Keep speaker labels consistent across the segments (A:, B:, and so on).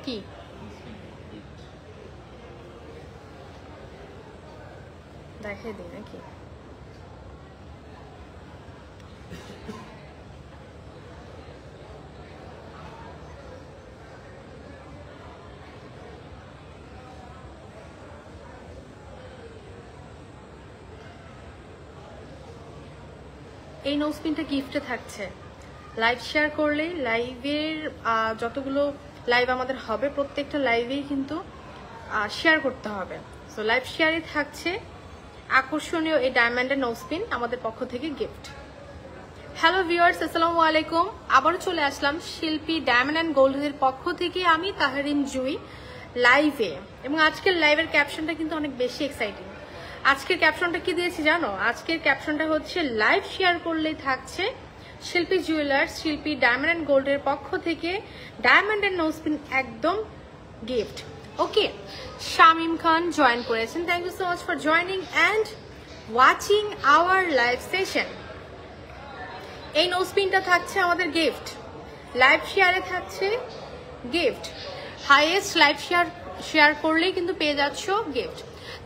A: কি দেখে দিই নাকি? এই নোজপিনটা গিফটে থাকছে। লাইভ শেয়ার করলে লাইভের যতগুলো লাইভ আমাদের হবে প্রত্যেকটা লাইভেই কিন্তু শেয়ার করতে হবে। সো লাইভ শেয়ারে থাকছে আকর্ষণীয় এই ডায়মন্ডের নোজপিন আমাদের পক্ষ থেকে গিফট। হ্যালো ভিউয়ার্স, আসসালামু আলাইকুম। আবারও চলে আসলাম শিল্পী ডায়মন্ড অ্যান্ড গোল্ডের পক্ষ থেকে আমি তাহরিন জুই লাইভে, এবং আজকের লাইভের ক্যাপশনটা কিন্তু অনেক বেশি এক্সাইটিং। আজকের ক্যাপশনটা কি দিয়েছি জানো? আজকের ক্যাপশনটা হচ্ছে লাইভ শেয়ার করলেই থাকছে শিল্পী জুয়েলার্স, শিল্পী ডায়মন্ড অ্যান্ড গোল্ডের পক্ষ থেকে ডায়মন্ড অ্যান্ড নোজপিন একদম gift. Okay, Shamim Khan join করেছেন, thank you so much for joining and watching our live session. এই নোজপিনটা থাকছে আমাদের গিফট, লাইভ শেয়ারে থাকছে গিফট। হাইয়েস্ট লাইভ শেয়ার করলেই কিন্তু পেয়ে যাচ্ছ gift.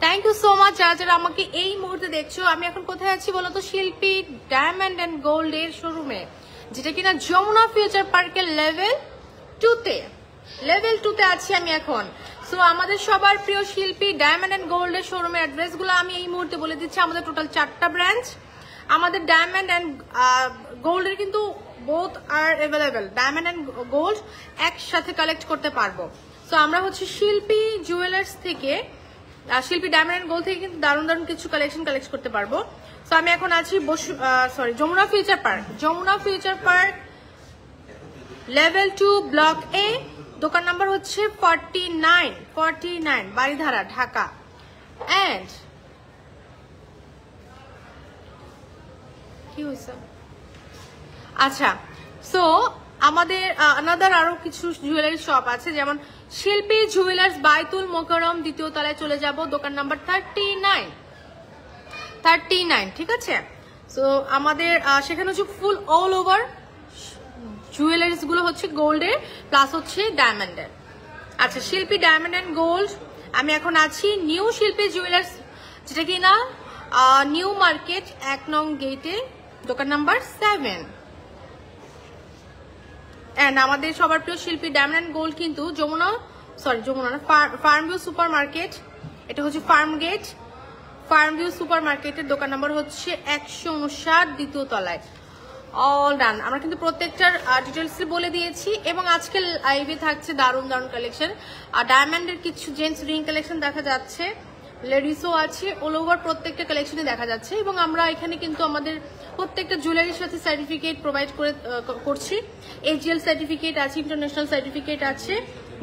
A: Thank you so much যারা যারা আমাকে এই মুহূর্তে দেখছো। আমি এখন কোথায় আছি বলতো? শিল্পী ডায়মন্ড অ্যান্ড গোল্ড এর শোরুমে, যেটা কিনা যমুনা ফিউচার পার্কের লেভেল 2তে আছি আমি এখন। সো আমাদের সবার প্রিয় শিল্পী ডায়মন্ড অ্যান্ড গোল্ড এর শোরুমের অ্যাড্রেস গুলো আমি এই মুহূর্তে বলে দিচ্ছি। আমাদের টোটাল 4টা ব্রাঞ্চ। আমাদের ডায়মন্ড অ্যান্ড গোল্ডের কিন্তু both are available. Diamond and gold একসাথে কালেক্ট করতে পারবো। সো আমরা হচ্ছে শিল্পী জুয়েলার্স থেকে, শিল্পী ডায়মন্ড অ্যান্ড গোল্ড থেকে কিন্তু দারুণ দারুণ কিছু কালেকশন কালেক্ট করতে পারবো। সো আমি এখন আছি Jamuna future park level 2 block A. দোকান নাম্বার হচ্ছে 49 বাড়িধারা, ঢাকা। এন্ড কি হয়েছে? আচ্ছা, সো আমাদের আনাদার আরো কিছু জুয়েলারি শপ আছে, যেমন শিল্পী জুয়েলার্স বাইতুল মোকাররম 2য় তলায় চলে যাব, দোকান নাম্বার 39, ঠিক আছে? সো আমাদের সেখানে হচ্ছে ফুল অল ওভার জুয়েলারিস গুলো হচ্ছে গোল্ডের প্লাস হচ্ছে ডায়মন্ডের। আচ্ছা, শিল্পী ডায়মন্ড অ্যান্ড গোল্ড আমি এখন আছি নিউ শিল্পী জুয়েলার্স, যেটা কিনা নিউ মার্কেট 1 নং গেটে, দোকান নাম্বার 7। এন্ড আমাদের সবার প্রিয় শিল্পী ডায়মন্ড অ্যান্ড গোল্ড কিন্তু যমুনা না, ফার্মভিউ সুপার মার্কেট, এটা হচ্ছে ফার্মভিউ সুপার মার্কেটের দোকান নাম্বার হচ্ছে 159, 2য় তলায়। All done. আমরা কিন্তু প্রত্যেকটার ডিটেলস বলে দিয়েছি, এবং আজকে লাইভে থাকছে দারুণ দারুণ কালেকশন। আর ডায়মন্ডের কিছু জেন্টস রিং কালেকশন দেখা যাচ্ছে, লেডিসও আছে, অল ওভার প্রত্যেকটা কালেকশনে দেখা যাচ্ছে। এবং আমরা এখানে কিন্তু আমাদের প্রত্যেকটা জুয়েলারির সাথে সার্টিফিকেট প্রোভাইড করছি। এজিএল সার্টিফিকেট আছে, ইন্টারন্যাশনাল সার্টিফিকেট আছে।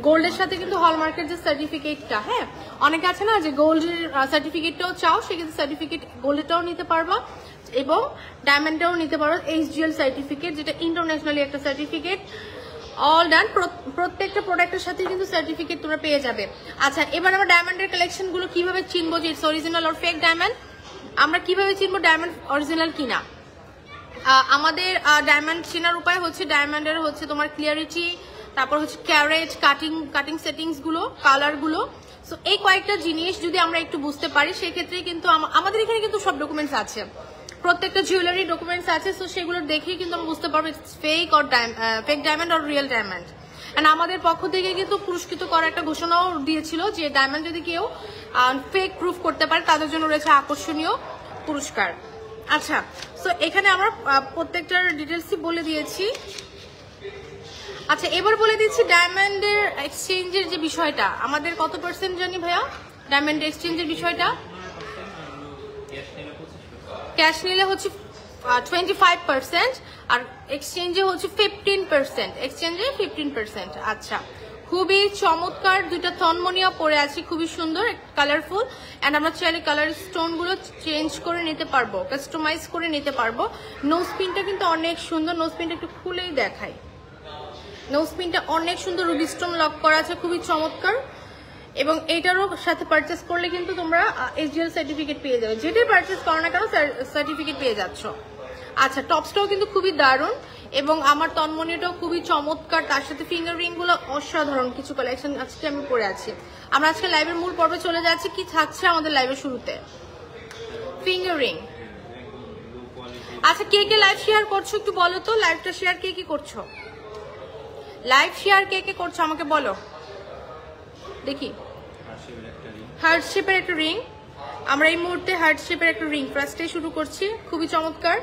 A: গোল্ডের সাথে কিন্তু হলমার্কের যে সার্টিফিকেটটা, হ্যাঁ, অনেকে আছে না যে গোল্ডের সার্টিফিকেটটাও চাও, সেক্ষেত্রে সার্টিফিকেট গোল্ডেরটাও নিতে পারবা এবং ডায়মন্ডটাও নিতে পারো। এইচজিএল সার্টিফিকেট, যেটা ইন্টারন্যাশনালি একটা সার্টিফিকেট। All done. প্রত্যেকটা প্রোডাক্টের সাথে কিন্তু সার্টিফিকেট তোমরা পেয়ে যাবে। আচ্ছা, এবার আমরা ডায়মন্ডের কালেকশন গুলো কিভাবে চিনবো যে ইটস অরিজিনাল আর ফেক ডায়মন্ড? আমরা কিভাবে চিনবো ডায়মন্ড অরিজিনাল কিনা? আমাদের ডায়মন্ড চেনার উপায় হচ্ছে ডায়মন্ডের হচ্ছে তোমার ক্লিয়ারিটি, তারপর হচ্ছে ক্যারেট, কাটিং সেটিংস গুলো, কালার গুলো। সো এই কয়েকটা জিনিস যদি আমরা একটু বুঝতে পারি, সেক্ষেত্রে কিন্তু আমাদের এখানে কিন্তু সব ডকুমেন্টস আছে, প্রত্যেকটা জুয়েলারি ডকুমেন্টস আছে। সো সেগুলো দেখেই কিন্তু আমরা বুঝতে পারবো ইটস ফেক ডায়মন্ড আর রিয়েল ডায়মন্ড। এন্ড আমাদের পক্ষ থেকে কিন্তু পুরস্কৃত করার একটা ঘোষণাও দিয়েছিল যে ডায়মন্ড যদি কেউ ফেক প্রুফ করতে পারে তাদের জন্য রয়েছে আকর্ষণীয় পুরস্কার। আচ্ছা, সো এখানে আমরা প্রত্যেকটার ডিটেলসই বলে দিয়েছি। আচ্ছা, এবার বলে দিচ্ছি ডায়মন্ডের এক্সচেঞ্জের যে বিষয়টা, আমাদের কত পার্সেন্ট জানি ভাইয়া ডায়মন্ড এক্সচেঞ্জের বিষয়টা? ক্যাশ নিলে হচ্ছে 25% আর এক্সচেঞ্জে হচ্ছে 15%। আচ্ছা, খুবই চমৎকার দুইটা থনমনিয়া পরে আছি, খুবই সুন্দর, কালারফুল। এন্ড আমরা চাইলে কালার স্টোন গুলো চেঞ্জ করে নিতে পারবো, কাস্টমাইজ করে নিতে পারবো। নোজপিনটা কিন্তু অনেক সুন্দর, নোজপিনটা একটু খুলেই দেখাই। নোজপিনটা অনেক সুন্দর, রুবি স্টোন লক করা আছে, খুবই চমৎকার। এবং এইটারও সাথে পারচেস করলে কিন্তু তোমরা এসজিএল সার্টিফিকেট পেয়ে যাবে, যেটাই পারচেস করো না কেন সার্টিফিকেট পেয়ে যাচ্ছ। আচ্ছা, টপসটাও কিন্তু খুবই দারুণ এবং আমার তন্মনীটাও খুবই চমৎকার, তার সাথে ফিঙ্গার রিং গুলো অসাধারণ কিছু কালেকশন আজকে আমি পরে আছি। আমরা আজকে লাইভের মূল পর্বে চলে যাচ্ছি। কি থাকছে আমাদের লাইভের শুরুতে? Finger ring. আচ্ছা, কে কে লাইভ শেয়ার করছো একটু বলো তো, লাইভটা শেয়ার কে কি করছো? লাইভ শেয়ার কে কে করছো আমাকে বলো দেখি। হার্ট শেপের একটা রিং, আমরা এই মুহূর্তে হার্ট শেপের একটা রিং ফার্স্টে শুরু করছি। খুবই চমৎকার,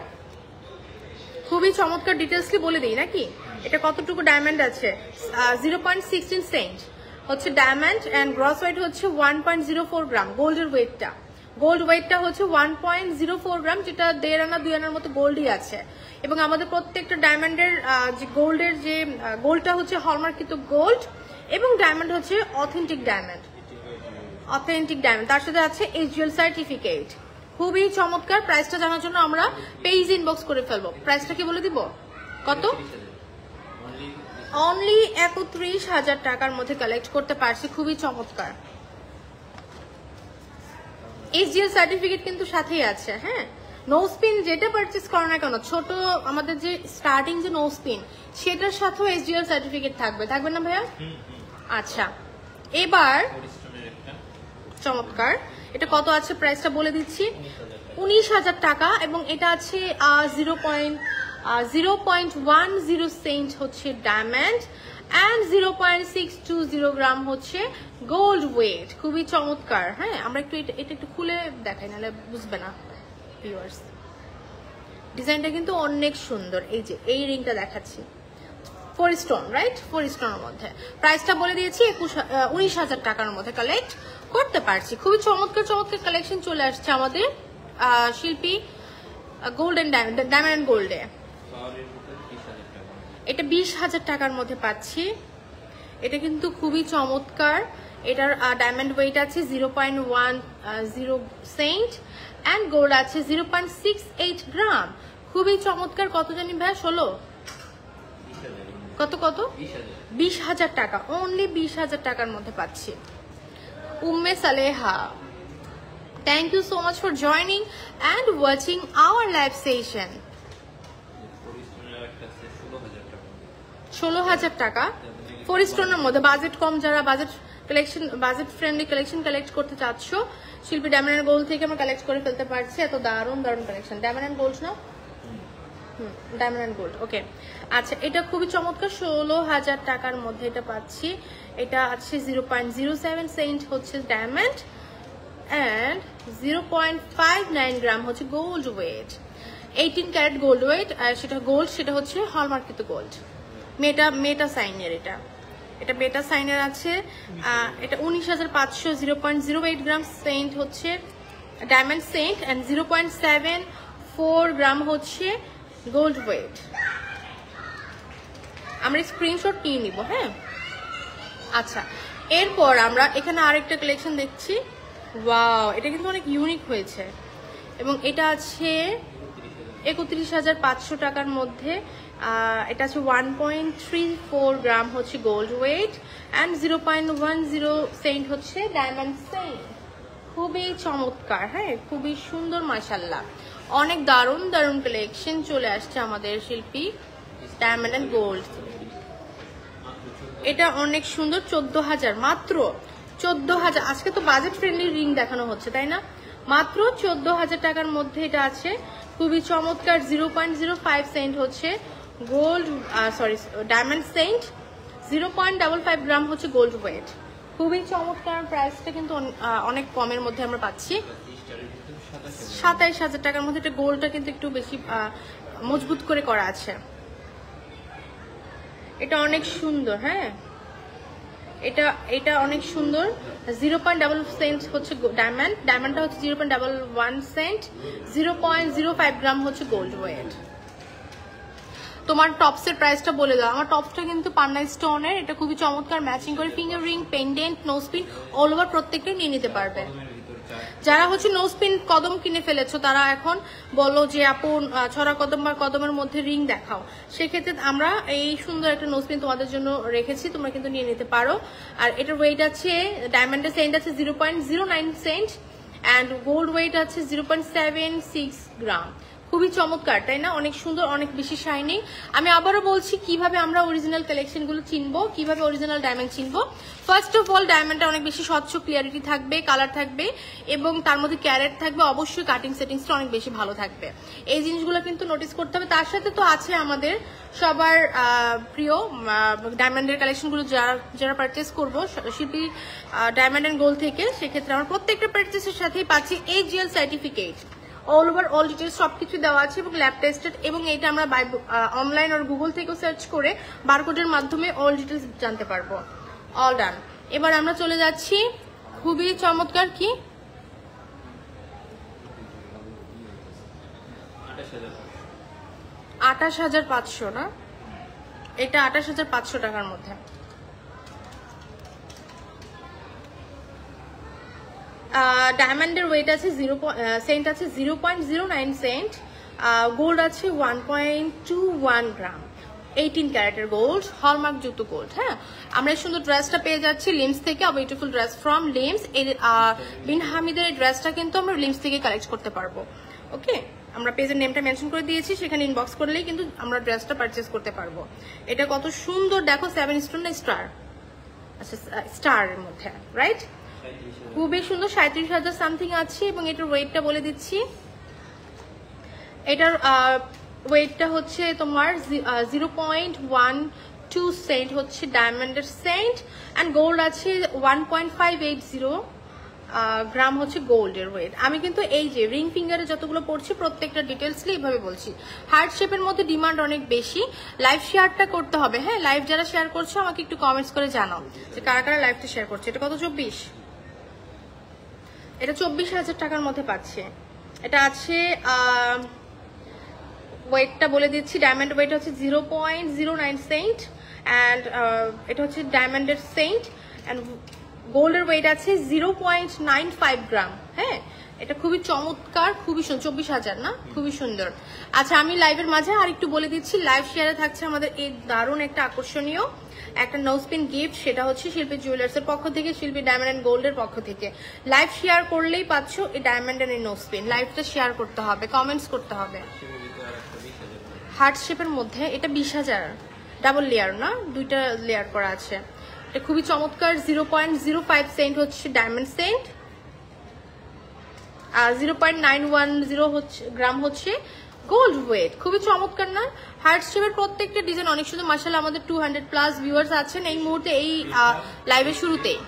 A: খুবই চমৎকার। ডিটেলসলি বলে দিই নাকি? এটা কতটুকু ডায়মন্ড আছে? 0.16 সেন্ট হচ্ছে ডায়মন্ড, অ্যান্ড গ্রস ওয়েট হচ্ছে 1.04 গ্রাম। গোল্ডের ওয়েটটা, গোল্ড ওয়েটটা হচ্ছে 1.04 গ্রাম, যেটা 1.5 আনা 2 আনার মতো গোল্ডই আছে। এবং আমাদের প্রত্যেকটা ডায়মন্ডের যে গোল্ডের যে গোল্ডটা হচ্ছে হলমার্কিত গোল্ড, এবং ডায়মন্ড হচ্ছে অথেন্টিক ডায়মন্ড, অথেন্টিক ডায়মন্ড। তার সাথে আছে HGL সার্টিফিকেট। খুবই চমৎকার। প্রাইসটা জানার জন্য আমরা পেজ ইনবক্স করে ফেলবো। প্রাইসটা কি বলে দিব? কত? অনলি 31,000 টাকার মধ্যে কালেক্ট করতে পারছি। খুবই চমৎকার। HGL সার্টিফিকেট কিন্তু সাথেই আছে। হ্যাঁ, নো স্পিন যেটা পারচেজ করো না কেন, ছোট আমাদের যে স্টার্টিং যে নো স্পিন, সেটার সাথেও HGL সার্টিফিকেট থাকবে, থাকবে না ভাইয়া? আচ্ছা, এবার চমৎকার। এটা কত আছে প্রাইসটা বলে দিচ্ছি, 19,000 টাকা। এবং এটা আছে 0.10 সেন্ট হচ্ছে ডায়মন্ড, অ্যান্ড 0.620 গ্রাম হচ্ছে গোল্ড ওয়েট। খুবই চমৎকার। হ্যাঁ, আমরা একটু এটা একটু খুলে দেখাই, নাহলে বুঝবে না ভিউয়ার্স। ডিজাইনটা কিন্তু অনেক সুন্দর। এই যে এই রিংটা দেখাচ্ছি, 4 স্টোন, রাইট? 4 স্টোনের মধ্যে। প্রাইসটা বলে দিয়েছি 19,000 টাকার মধ্যে কালেক্ট করতে পারছি। খুবই চমৎকার চমৎকার কালেকশন চলে আসছে আমাদের শিল্পী গোল্ডেন ডায়মন্ড গোল্ডে। এটা 20,000 টাকার মধ্যে পাচ্ছি। এটা কিন্তু খুবই চমৎকার। এটার ডায়মন্ড ওয়েট আছে 0.10 সেন্ট, অ্যান্ড গোল্ড আছে 0.68 গ্রাম। খুবই চমৎকার। কত জানি ভাই? 16 কত কত 20,000 টাকা, অনলি 20,000 টাকার মধ্যে পাচ্ছি। Umme Saleha, thank you so much for joining and watching our live session. 16,000 টাকা 4 স্টোনের মধ্যে। বাজেট কম, যারা budget collection, budget friendly collection collect করতে চাচ্ছ, শিল্পী ডায়মন্ড অ্যান্ড গোল্ড থেকে আমরা কালেক্ট করে ফেলতে পারছি। এত দারুণ দারুণ কালেকশন। ডায়মন্ড অ্যান্ড গোল্ড না? ডায়মন্ড অ্যান্ড গোল্ড, ওকে। আচ্ছা, এটা খুবই চমৎকার। 16,000 টাকার মধ্যে এটা পাচ্ছি। এটা আছে 0.07 সেন্ট হচ্ছে ডায়মন্ড, অ্যান্ড 0.59 গ্রাম হচ্ছে gold weight. 18 carat gold weight, আর সেটা গোল্ড, সেটা হচ্ছে হলমার্কিত গোল্ড। মেটা সাইনের এটা বেটা সাইনের আছে। এটা 19,500, 0.08 গ্রাম সেন্ট হচ্ছে ডায়মন্ড সেন্ট, অ্যান্ড 0.74 গ্রাম হচ্ছে গোল্ড ওয়েট। আমরা স্ক্রিনশট নিয়ে নিব। হ্যাঁ, আচ্ছা, এরপর আমরা এখানে আরেকটা কালেকশন দেখছি। ওয়াও, এটা কিন্তু অনেক ইউনিক হয়েছে। এবং এটা আছে 31,500 টাকার মধ্যে। এটা আছে 1.34 গ্রাম হচ্ছে গোল্ড ওয়েট, অ্যান্ড 0.10 সেন্ট হচ্ছে ডায়মন্ড সেন্ট। খুবই চমৎকার। হ্যাঁ, খুবই সুন্দর, মাশাআল্লাহ। অনেক দারুণ দারুণ কালেকশন চলে আসছে আমাদের শিল্পী ডায়মন্ড অ্যান্ড গোল্ড। এটা অনেক সুন্দর। 14,000, মাত্র 14,000। আজকে তো বাজেট ফ্রেন্ডলি রিং দেখানো হচ্ছে, তাই না? মাত্র 14,000 টাকার মধ্যে এটা আছে। খুবই চমৎকার। 0.05 সেন্ট হচ্ছে গোল্ড, সরি ডায়মন্ড সেন্ট, 0.55 গ্রাম হচ্ছে গোল্ড ওয়েট। খুবই চমৎকার। প্রাইসটা কিন্তু অনেক কমের মধ্যে আমরা পাচ্ছি। 27,000 টাকার মধ্যে। এটা গোল্ডটা কিন্তু একটু বেশি মজবুত করে করা আছে। এটা অনেক সুন্দর। হ্যাঁ, এটা অনেক সুন্দর। 0.00 সেন্ট হচ্ছে ডায়মন্ডটা হচ্ছে 0.11 সেন্ট, 0.05 গ্রাম হচ্ছে গোল্ড ওয়েট। তোমার টপসের প্রাইসটা বলে দাও। আমার টপসটা কিন্তু পান্না স্টোনের। এটা খুবই চমৎকার, ম্যাচিং করে finger ring, pendant, nose pin all over প্রত্যেকটাই নিয়ে নিতে পারবে। যারা হচ্ছে নোজপিন কদম কিনে ফেলেছো, তারা এখন বলো যে আপু ছড়া কদম বা কদমের মধ্যে রিং দেখাও। সেক্ষেত্রে আমরা এই সুন্দর একটা নোজপিন তোমাদের জন্য রেখেছি, তোমরা কিন্তু নিয়ে নিতে পারো। আর এটার ওয়েট আছে, ডায়মন্ডের সেন্ট আছে 0.09 সেন্ট, অ্যান্ড গোল্ড ওয়েট আছে 0.76 গ্রাম। খুবই চমৎকার, তাই না? অনেক সুন্দর, অনেক বেশি শাইনিং। আমি আবারও বলছি কিভাবে আমরা অরিজিনাল কালেকশনগুলো চিনবো, কিভাবে অরিজিনাল ডায়মন্ড চিনবো। ফার্স্ট অফ অল, ডায়মন্ডটা অনেক বেশি স্বচ্ছ, ক্লিয়ারিটি থাকবে, কালার থাকবে এবং তার মধ্যে ক্যারেট থাকবে, অবশ্যই কাটিং সেটিংসটা অনেক বেশি ভালো থাকবে। এই জিনিসগুলো কিন্তু নোটিস করতে হবে। তার সাথে তো আছে আমাদের সবার প্রিয় ডায়মন্ডের কালেকশনগুলো যারা পারচেস করবো শিল্পী ডায়মন্ড অ্যান্ড গোল্ড থেকে, সেক্ষেত্রে আমরা প্রত্যেকটা পারচেসের সাথেই পাচ্ছি AGL certificate, all over all details সবকিছু দেওয়া আছে এবং ল্যাব টেস্টেড। এবং এটা আমরা অনলাইন আর গুগল থেকেও সার্চ করে বারকোডের মাধ্যমে অল ডিটেলস জানতে পারবো। All done. এবার আমরা চলে যাচ্ছি খুবই চমৎকার কি 28,500 না, এটা 28,500 টাকার মধ্যে। ডায়মন্ডের ওয়েট আছে সেন্ট আছে 0.09 সেন্ট, গোল্ড আছে 1.21 গ্রাম, 18 ক্যারেটের গোল্ড, হলমার্ক যুক্ত গোল্ড। হ্যাঁ, আমরা এই সুন্দর ড্রেসটা পেয়ে যাচ্ছি লিমস থেকে, বিউটিফুল ড্রেস ফ্রম লিমস। বিন হামিদের এই ড্রেসটা কিন্তু আমরা লিমস থেকে কালেক্ট করতে পারবো। ওকে, আমরা পেজের নেমটা মেনশন করে দিয়েছি, সেখানে ইনবক্স করলেই কিন্তু আমরা ড্রেসটা পারচেস করতে পারবো। এটা কত সুন্দর দেখো, 7 স্টোন না স্টার, আচ্ছা স্টারের মধ্যে, রাইট? খুবই সুন্দর, 37,000 সামথিং আছে। এবং এটার ওয়েটটা বলে দিচ্ছি, এটার ওয়েটটা হচ্ছে তোমার 0.12 সেন্ট হচ্ছে ডায়মন্ডের সেন্ট, অ্যান্ড গোল্ড আছে 1.580 গ্রাম হচ্ছে গোল্ডের ওয়েট। আমি কিন্তু এই যে রিং ফিঙ্গারে যতগুলো পড়ছি প্রত্যেকটা ডিটেলসলি এইভাবে বলছি। হার্ট শেপের মধ্যে ডিমান্ড অনেক বেশি, লাইভ শেয়ারটা করতে হবে। হ্যাঁ, লাইভ যারা শেয়ার করছো আমাকে একটু কমেন্টস করে জানাও যে কারা কারা লাইভটা শেয়ার করছে। এটা কত? 24, এটা 24,000 টাকার মধ্যে পাচ্ছে। এটা আছে ওয়েটটা বলে দিচ্ছি, ডায়মন্ড ওয়েট হচ্ছে 0.09 সেন্ট, অ্যান্ড এটা হচ্ছে ডায়মন্ডের সেন্ট, অ্যান্ড গোল্ডের ওয়েট আছে 0.95 গ্রাম। হ্যাঁ, এটা খুবই চমৎকার, খুবই সুন্দর, 24,000 না, খুবই সুন্দর। আচ্ছা, আমি লাইভের মাঝে আর একটু বলে দিচ্ছি, লাইভ শেয়ারে থাকছে আমাদের এই দারুণ একটা আকর্ষণীয় একটা নোজপিন গিফট, সেটা হচ্ছে শিল্পী জুয়েলার্স এর পক্ষ থেকে, শিল্পী ডায়মন্ড অ্যান্ড গোল্ডের পক্ষ থেকে। লাইভ শেয়ার করলেই পাচ্ছ এই ডায়মন্ড অ্যান্ড এই নোজপিন। লাইভটা শেয়ার করতে হবে, কমেন্টস করতে হবে। হার্ট শেপের মধ্যে এটা 20,000, ডাবল লেয়ার না, দুইটা লেয়ার করা আছে। এটা খুবই চমৎকার, 0.05 সেন্ট হচ্ছে ডায়মন্ড সেন্ট, আর 0.910 হচ্ছে গ্রাম হচ্ছে গোল্ড ওয়েট। খুবই চমৎকার না? হার্ট শেপের প্রত্যেকটা ডিজাইন অনেক সুন্দর। মাশাআল্লাহ, আমাদের 200+ ভিউয়ার্স আছেন এই মুহূর্তে, এই লাইভের শুরুতেই।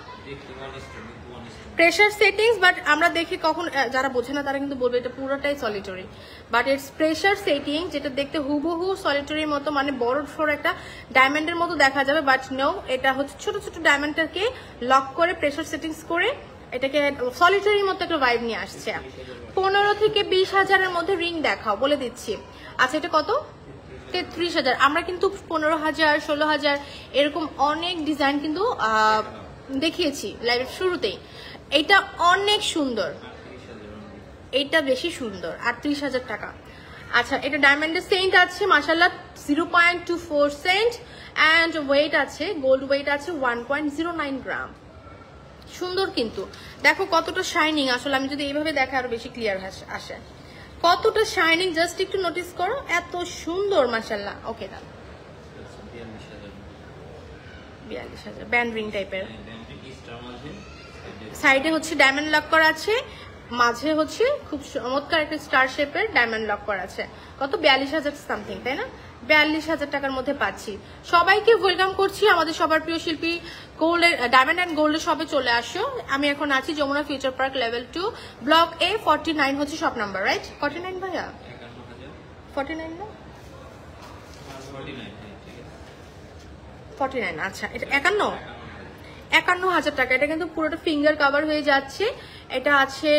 A: প্রেশার সেটিংস, বাট আমরা দেখি কখন যারা বোঝে না তারা কিন্তু বলবে এটা পুরোটাই সলিটরি, বাট ইটস প্রেশার সেটিং, যেটা দেখতে হুবহু সলিটরির মতো, মানে বড় সড় একটা ডায়মন্ডের মতো দেখা যাবে, বাট নো, এটা হচ্ছে ছোট ছোট ডায়মন্ডটাকে লক করে প্রেশার সেটিংস করে এটাকে সলিটরির মতো একটা ভাইব নিয়ে আসছে। 15 থেকে 20,000-এর মধ্যে রিং দেখাও, বলে দিচ্ছি। আচ্ছা, এটা কত? 33,000। আমরা কিন্তু 15,000, 16,000 এরকম অনেক ডিজাইন কিন্তু দেখিয়েছি লাইভের শুরুতেই। এটা অনেক সুন্দর, এইটা বেশি সুন্দর, 38,000 টাকা। আচ্ছা, এটা ডায়মন্ডের সেন্ট আছে মাশাআল্লাহ 0.24 সেন্ট, অ্যান্ড ওয়েট আছে, গোল্ড ওয়েট আছে 1.09 গ্রাম। সুন্দর কিন্তু দেখো কতটা শাইনিং। আসলে আমি যদি এইভাবে দেখে আরো বেশি ক্লিয়ার আসে, কতটা শাইনিং, জাস্ট একটু নোটিস করো, এত সুন্দর মাশাআল্লাহ। ওকে, দাও 42,000 ব্যান্ড রিং টাইপের, সাইডে হচ্ছে ডায়মন্ড লক করা আছে, মাঝে হচ্ছে খুব চমৎকার একটা স্টার শেপের ডায়মন্ড লক করা আছে। কত? 42,000 সামথিং, তাই না? 42,000 টাকার মধ্যে পাচ্ছি। সবাইকে ওয়েলকাম করছি আমাদের সবার প্রিয় শিল্পী গোল্ডের ডায়মন্ড অ্যান্ড গোল্ডের শপে চলে আসো। আমি এখন আছি Jamuna future park level 2 block A 49 হচ্ছে শপ নাম্বার, রাইট? 49 ভাইয়া, 49 না 49, আচ্ছা এটা 51,000 টাকা। এটা কিন্তু পুরোটা ফিঙ্গার কভার হয়ে যাচ্ছে। এটা আছে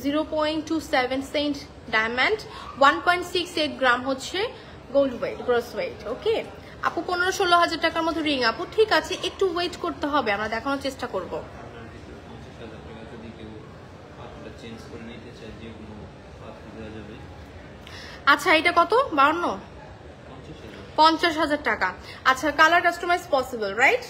A: 0.27 সেন্ট ডায়মন্ড, 1.68 গ্রাম হচ্ছে গোল্ড ওয়েট, গ্রস ওয়েট। ওকে আপু, 15-16,000 টাকার মতো রিং। আপু ঠিক আছে, একটু ওয়েট করতে হবে, আমরা দেখানোর চেষ্টা করব। আচ্ছা, এটা কত? 52, 50,000 টাকা। আচ্ছা, colour customise possible, right?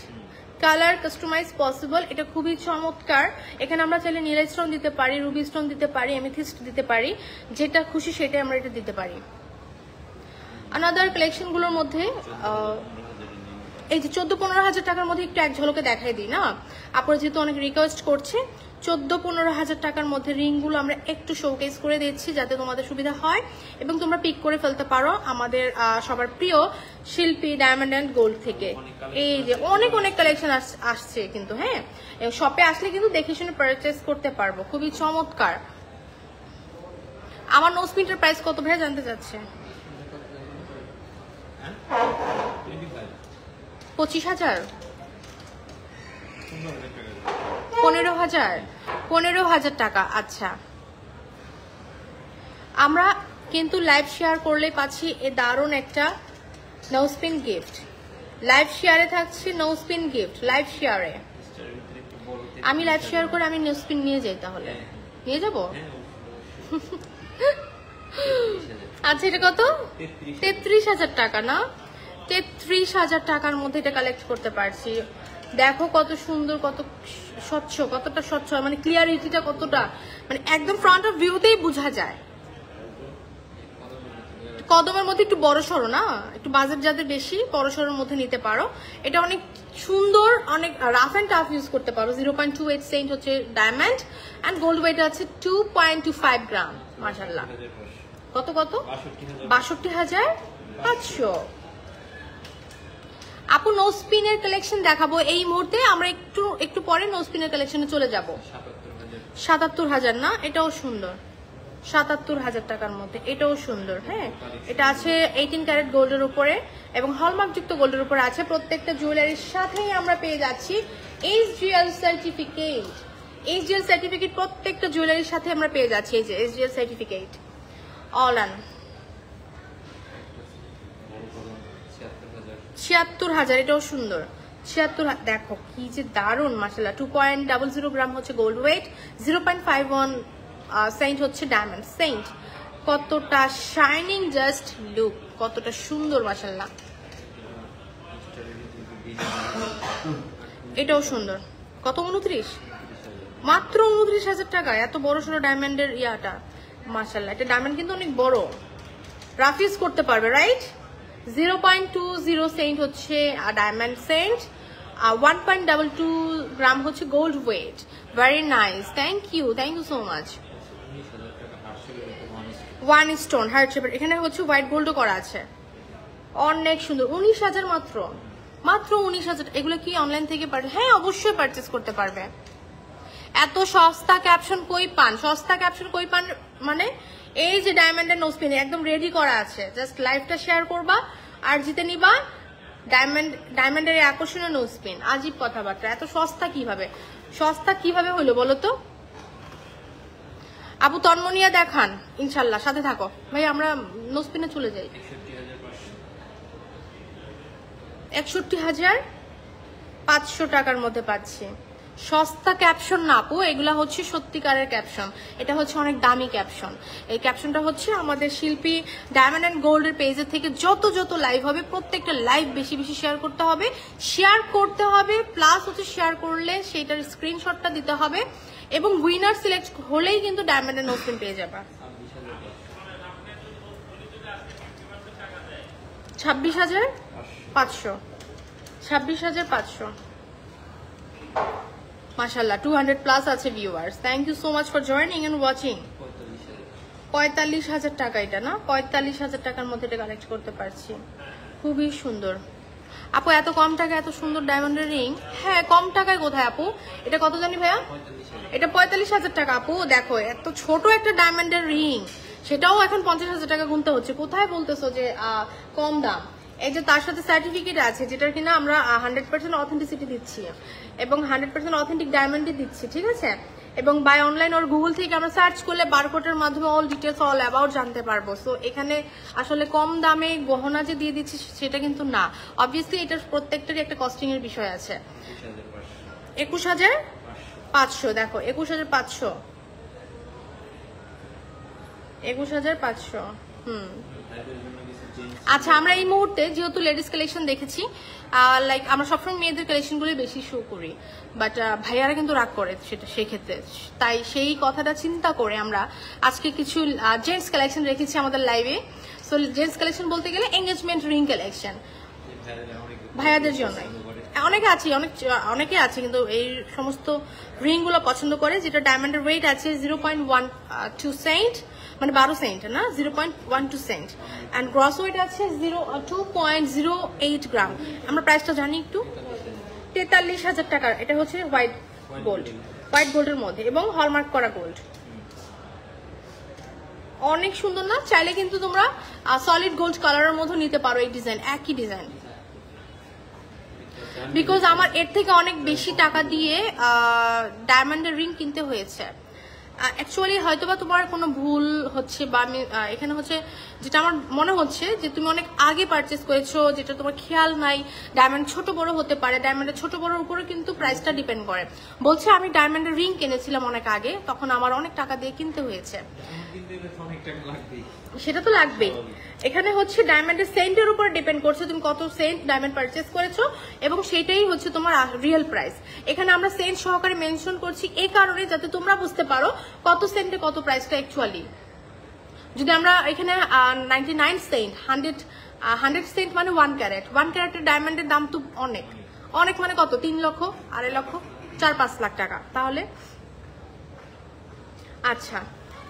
A: Colour customise possible. এটা খুবই চমৎকার। এখানে আমরা চাইলে নীলা স্টোন দিতে পারি, রুবি স্টোন দিতে পারি, এমিথিস্ট দিতে পারি, যেটা খুশি সেটাই আমরা এটা দিতে পারি। আনাদার কালেকশনগুলোর মধ্যে এই যে 14-15 হাজার টাকার মধ্যে একটু এক ঝলকে দেখাই দিই না, আপনারা যেহেতু অনেক রিকোয়েস্ট করছে। 14-15 হাজার টাকার মধ্যে রিংগুলো আমরা একটু শোকেস করে দিচ্ছি যাতে তোমাদের সুবিধা হয় এবং তোমরা পিক করে ফেলতে পারো আমাদের সবার প্রিয় শিল্পী ডায়মন্ড অ্যান্ড গোল্ড থেকে। এই যে অনেক অনেক কালেকশন আসছে কিন্তু, হ্যাঁ শপে আসলে কিন্তু দেখে শুনে পারচেস করতে পারবো। খুবই চমৎকার। আমার নোজপিনটার প্রাইস কত ভাই জানতে চাচ্ছে? 25,000, 15,000, 15,000 টাকা। আচ্ছা, আমরা কিন্তু লাইভ শেয়ার করলে পাচ্ছি এ দারুণ একটা নোজপিন গিফট। লাইভ শেয়ারে থাকছে নোজপিন গিফট, লাইভ শেয়ারে। আমি লাইভ শেয়ার করে আমি নোজপিন নিয়ে যাই, তাহলে নিয়ে যাব। আচ্ছা, এটা কত? 33,000 টাকা না? 33,000 টাকার মধ্যে এটা কালেক্ট করতে পারছি। দেখো কত সুন্দর, কত স্বচ্ছ, কতটা স্বচ্ছ, মানে ক্লিয়ারিটিটা কতটা, মানে একদম ফ্রন্ট অফ ভিউতেই বোঝা যায়। কদমের মধ্যে একটু বড় সড়ো না, একটু বাজেট যাদের বেশি বড় সড়োর মধ্যে নিতে পারো। এটা অনেক সুন্দর, অনেক রাফ অ্যান্ড টাফ ইউজ করতে পারো। 0.28 সেন্ট হচ্ছে ডায়মন্ড অ্যান্ড গোল্ড ওয়েট আছে 2.25 গ্রাম। মাশাআল্লাহ। কত কত? 62,500। আপু নোজপিনের কালেকশন দেখাবো এই মুহূর্তে, আমরা একটু পরে নোজপিনের কালেকশনে চলে যাব। 77,000 না? এটাও সুন্দর, 77,000 টাকার মধ্যে এটাও সুন্দর। হ্যাঁ, এটা আছে 18 ক্যারেট গোল্ডের উপরে এবং হলমার্ক যুক্ত গোল্ডের উপরে আছে। প্রত্যেকটা জুয়েলারির সাথেই আমরা পেয়ে যাচ্ছি SGL সার্টিফিকেট। SGL সার্টিফিকেট প্রত্যেকটা জুয়েলারির সাথে আমরা পেয়ে যাচ্ছি। এই যে SGL সার্টিফিকেট অল অন 76,000, এটাও সুন্দর। 76,000 দেখো কি যে দারুণ, মাশাআল্লাহ। 2.00 গ্রাম হচ্ছে গোল্ড ওয়েট, 0.51 সেন্ট হচ্ছে ডায়মন্ড সেন্ট। কতটা শাইনিং, জাস্ট লুক, কতটা সুন্দর, মাশাআল্লাহ। এটাও সুন্দর। কত? 29, মাত্র 29,000 টাকা। এত বড় সড়ো ডায়মন্ডের ইয়াটা, মাশাআল্লাহ। এটা ডায়মন্ড কিন্তু অনেক বড়, রাফিজ করতে পারবে, রাইট? 0.20 সেন্ট হচ্ছে ডায়মন্ড সেন্ট, 1.22 গ্রাম হচ্ছে gold weight. Very nice, thank you so much. 1 stone heart শেপের, এখানে হচ্ছে হোয়াইট গোল্ডও করা আছে। অনেক সুন্দর। 19,000 মাত্র, মাত্র 19,000। এগুলো কি অনলাইন থেকে পারবে? হ্যাঁ, অবশ্যই পারচেস করতে পারবে। এত সস্তা ক্যাপশন কই পান? সস্তা ক্যাপশন কই পান মানে এই যে ডায়মন্ডের নোজপিন একদম রেডি করা আছে, জাস্ট লাইভটা শেয়ার করবা আর জিতে নিবা ডায়মন্ডের আকর্ষণীয় নোজপিন। আজীব কথাবার্তা। এত সস্তা কিভাবে হলো বলো তো? আপু তন্মনিয়া দেখান ইনশাল্লাহ, সাথে থাকো ভাই। আমরা নোজপিনে চলে যাই। 61,500 টাকার মধ্যে পাচ্ছি। সস্তা ক্যাপশন না আপু, এগুলা হচ্ছে সত্যিকারের ক্যাপশন। এটা হচ্ছে অনেক দামি ক্যাপশন। এই ক্যাপশনটা হচ্ছে আমাদের শিল্পী ডায়মন্ড অ্যান্ড গোল্ডের পেজের থেকে যত লাইভ হবে প্রত্যেকটা লাইভ বেশি শেয়ার করতে হবে, প্লাস হচ্ছে শেয়ার করলে সেইটার স্ক্রিনশটটা দিতে হবে এবং উইনার সিলেক্ট হলেই কিন্তু ডায়মন্ড অ্যান্ড নোজপিন পেয়ে যাবে। 26,500, 26,500। মাশাআল্লাহ, 200 প্লাস আছে viewers. Thank you so much for joining and watching. 45,000 টাকা এটা না? 45,000 টাকার মধ্যে এটা কালেক্ট করতে পারছি। খুবই সুন্দর আপু। এত কম টাকা এত সুন্দর ডায়মন্ডের রিং? হ্যাঁ, কম টাকায় কোথায় আপু? এটা কত জানি ভাইয়া? এটা 45,000 টাকা আপু। দেখো এত ছোট একটা ডায়মন্ডের রিং, সেটাও এখন 50,000 টাকা গুনতে হচ্ছে। কোথায় বলতেছো যে কম দাম? এই যে তার সাথে সার্টিফিকেট আছে যেটার কিনা আমরা 100% অথেন্টিসিটি দিচ্ছি এবং 100% অথেন্টিক ডায়মন্ডই দিচ্ছি, ঠিক আছে? এবং বাই অনলাইন ওর গুগল থেকে আমরা সার্চ করলে বারকোডের মাধ্যমে অল ডিটেলস অল অ্যাবাউট জানতে পারবো। সো এখানে আসলে কম দামে গহনা যে দিয়ে দিচ্ছি সেটা কিন্তু না। অবভিয়াসলি এটার প্রত্যেকটারই একটা কস্টিং এর বিষয় আছে। 21,500 দেখো, 21,500, 21,500। আচ্ছা, আমরা এই মুহূর্তে যেহেতু লেডিস কালেকশন দেখেছি, লাইক আমরা সবসময় মেয়েদের কালেকশনগুলো বেশি শো করি, বাট ভাইয়ারা কিন্তু রাগ করে সেটা সেক্ষেত্রে, তাই সেই কথাটা চিন্তা করে আমরা আজকে কিছু জেন্টস কালেকশন রেখেছি আমাদের লাইভে। সো জেন্টস কালেকশন বলতে গেলে এঙ্গেজমেন্ট রিং কালেকশন ভাইয়াদের জন্য। অনেকে আছে কিন্তু এই সমস্ত রিং গুলো পছন্দ করে, যেটা ডায়মন্ডের ওয়েট আছে 0.12 সেন্ট, মানে 12 সেন্ট না, 0.12 সেন্ট, অ্যান্ড গ্রস ওয়েট আছে 2.08 গ্রাম। আমরা প্রাইসটা জানি একটু, 43,000 টাকার। এটা হচ্ছে হোয়াইট গোল্ডের মধ্যে এবং হলমার্ক করা গোল্ড। অনেক সুন্দর না? চাইলে কিন্তু তোমরা সলিড গোল্ড কালারের মধ্যে নিতে পারো এই ডিজাইন, একই ডিজাইন। বিকজ আমার এর থেকে অনেক বেশি টাকা দিয়ে ডায়মন্ডের রিং কিনতে হয়েছে। অ্যাকচুয়ালি হয়তোবা তোমার কোনো ভুল হচ্ছে, বা আমি এখানে হচ্ছে যেটা আমার মনে হচ্ছে যে তুমি অনেক আগে পারচেস করেছো, যেটা তোমার খেয়াল নাই। ডায়মন্ড ছোট বড় হতে পারে, ডায়মন্ডের ছোট বড়র উপরে কিন্তু প্রাইসটা ডিপেন্ড করে। বলছে আমি ডায়মন্ডের রিং কিনেছিলাম অনেক আগে, তখন আমার অনেক টাকা দিয়ে কিনতে হয়েছে, সেটা তো লাগবেই। এখানে হচ্ছে ডায়মন্ডের সেন্টের উপর ডিপেন্ড করছে তুমি কত সেন্ট ডায়মন্ড পারচেস করেছো, এবং সেটাই হচ্ছে তোমার রিয়েল প্রাইস। এখানে আমরা সেন্ট সহকারে মেনশন করছি এই কারণে যাতে তোমরা বুঝতে পারো কত সেন্টে কত প্রাইসটা অ্যাকচুয়ালি। যদি আমরা এখানে 99 সেন্ট, 100 সেন্ট মানে 1 ক্যারেট, 1 ক্যারেটের ডায়মন্ডের দাম তো অনেক অনেক, মানে কত, 3 লক্ষ, 2.5 লক্ষ, 4-5 লাখ টাকা তাহলে। আচ্ছা,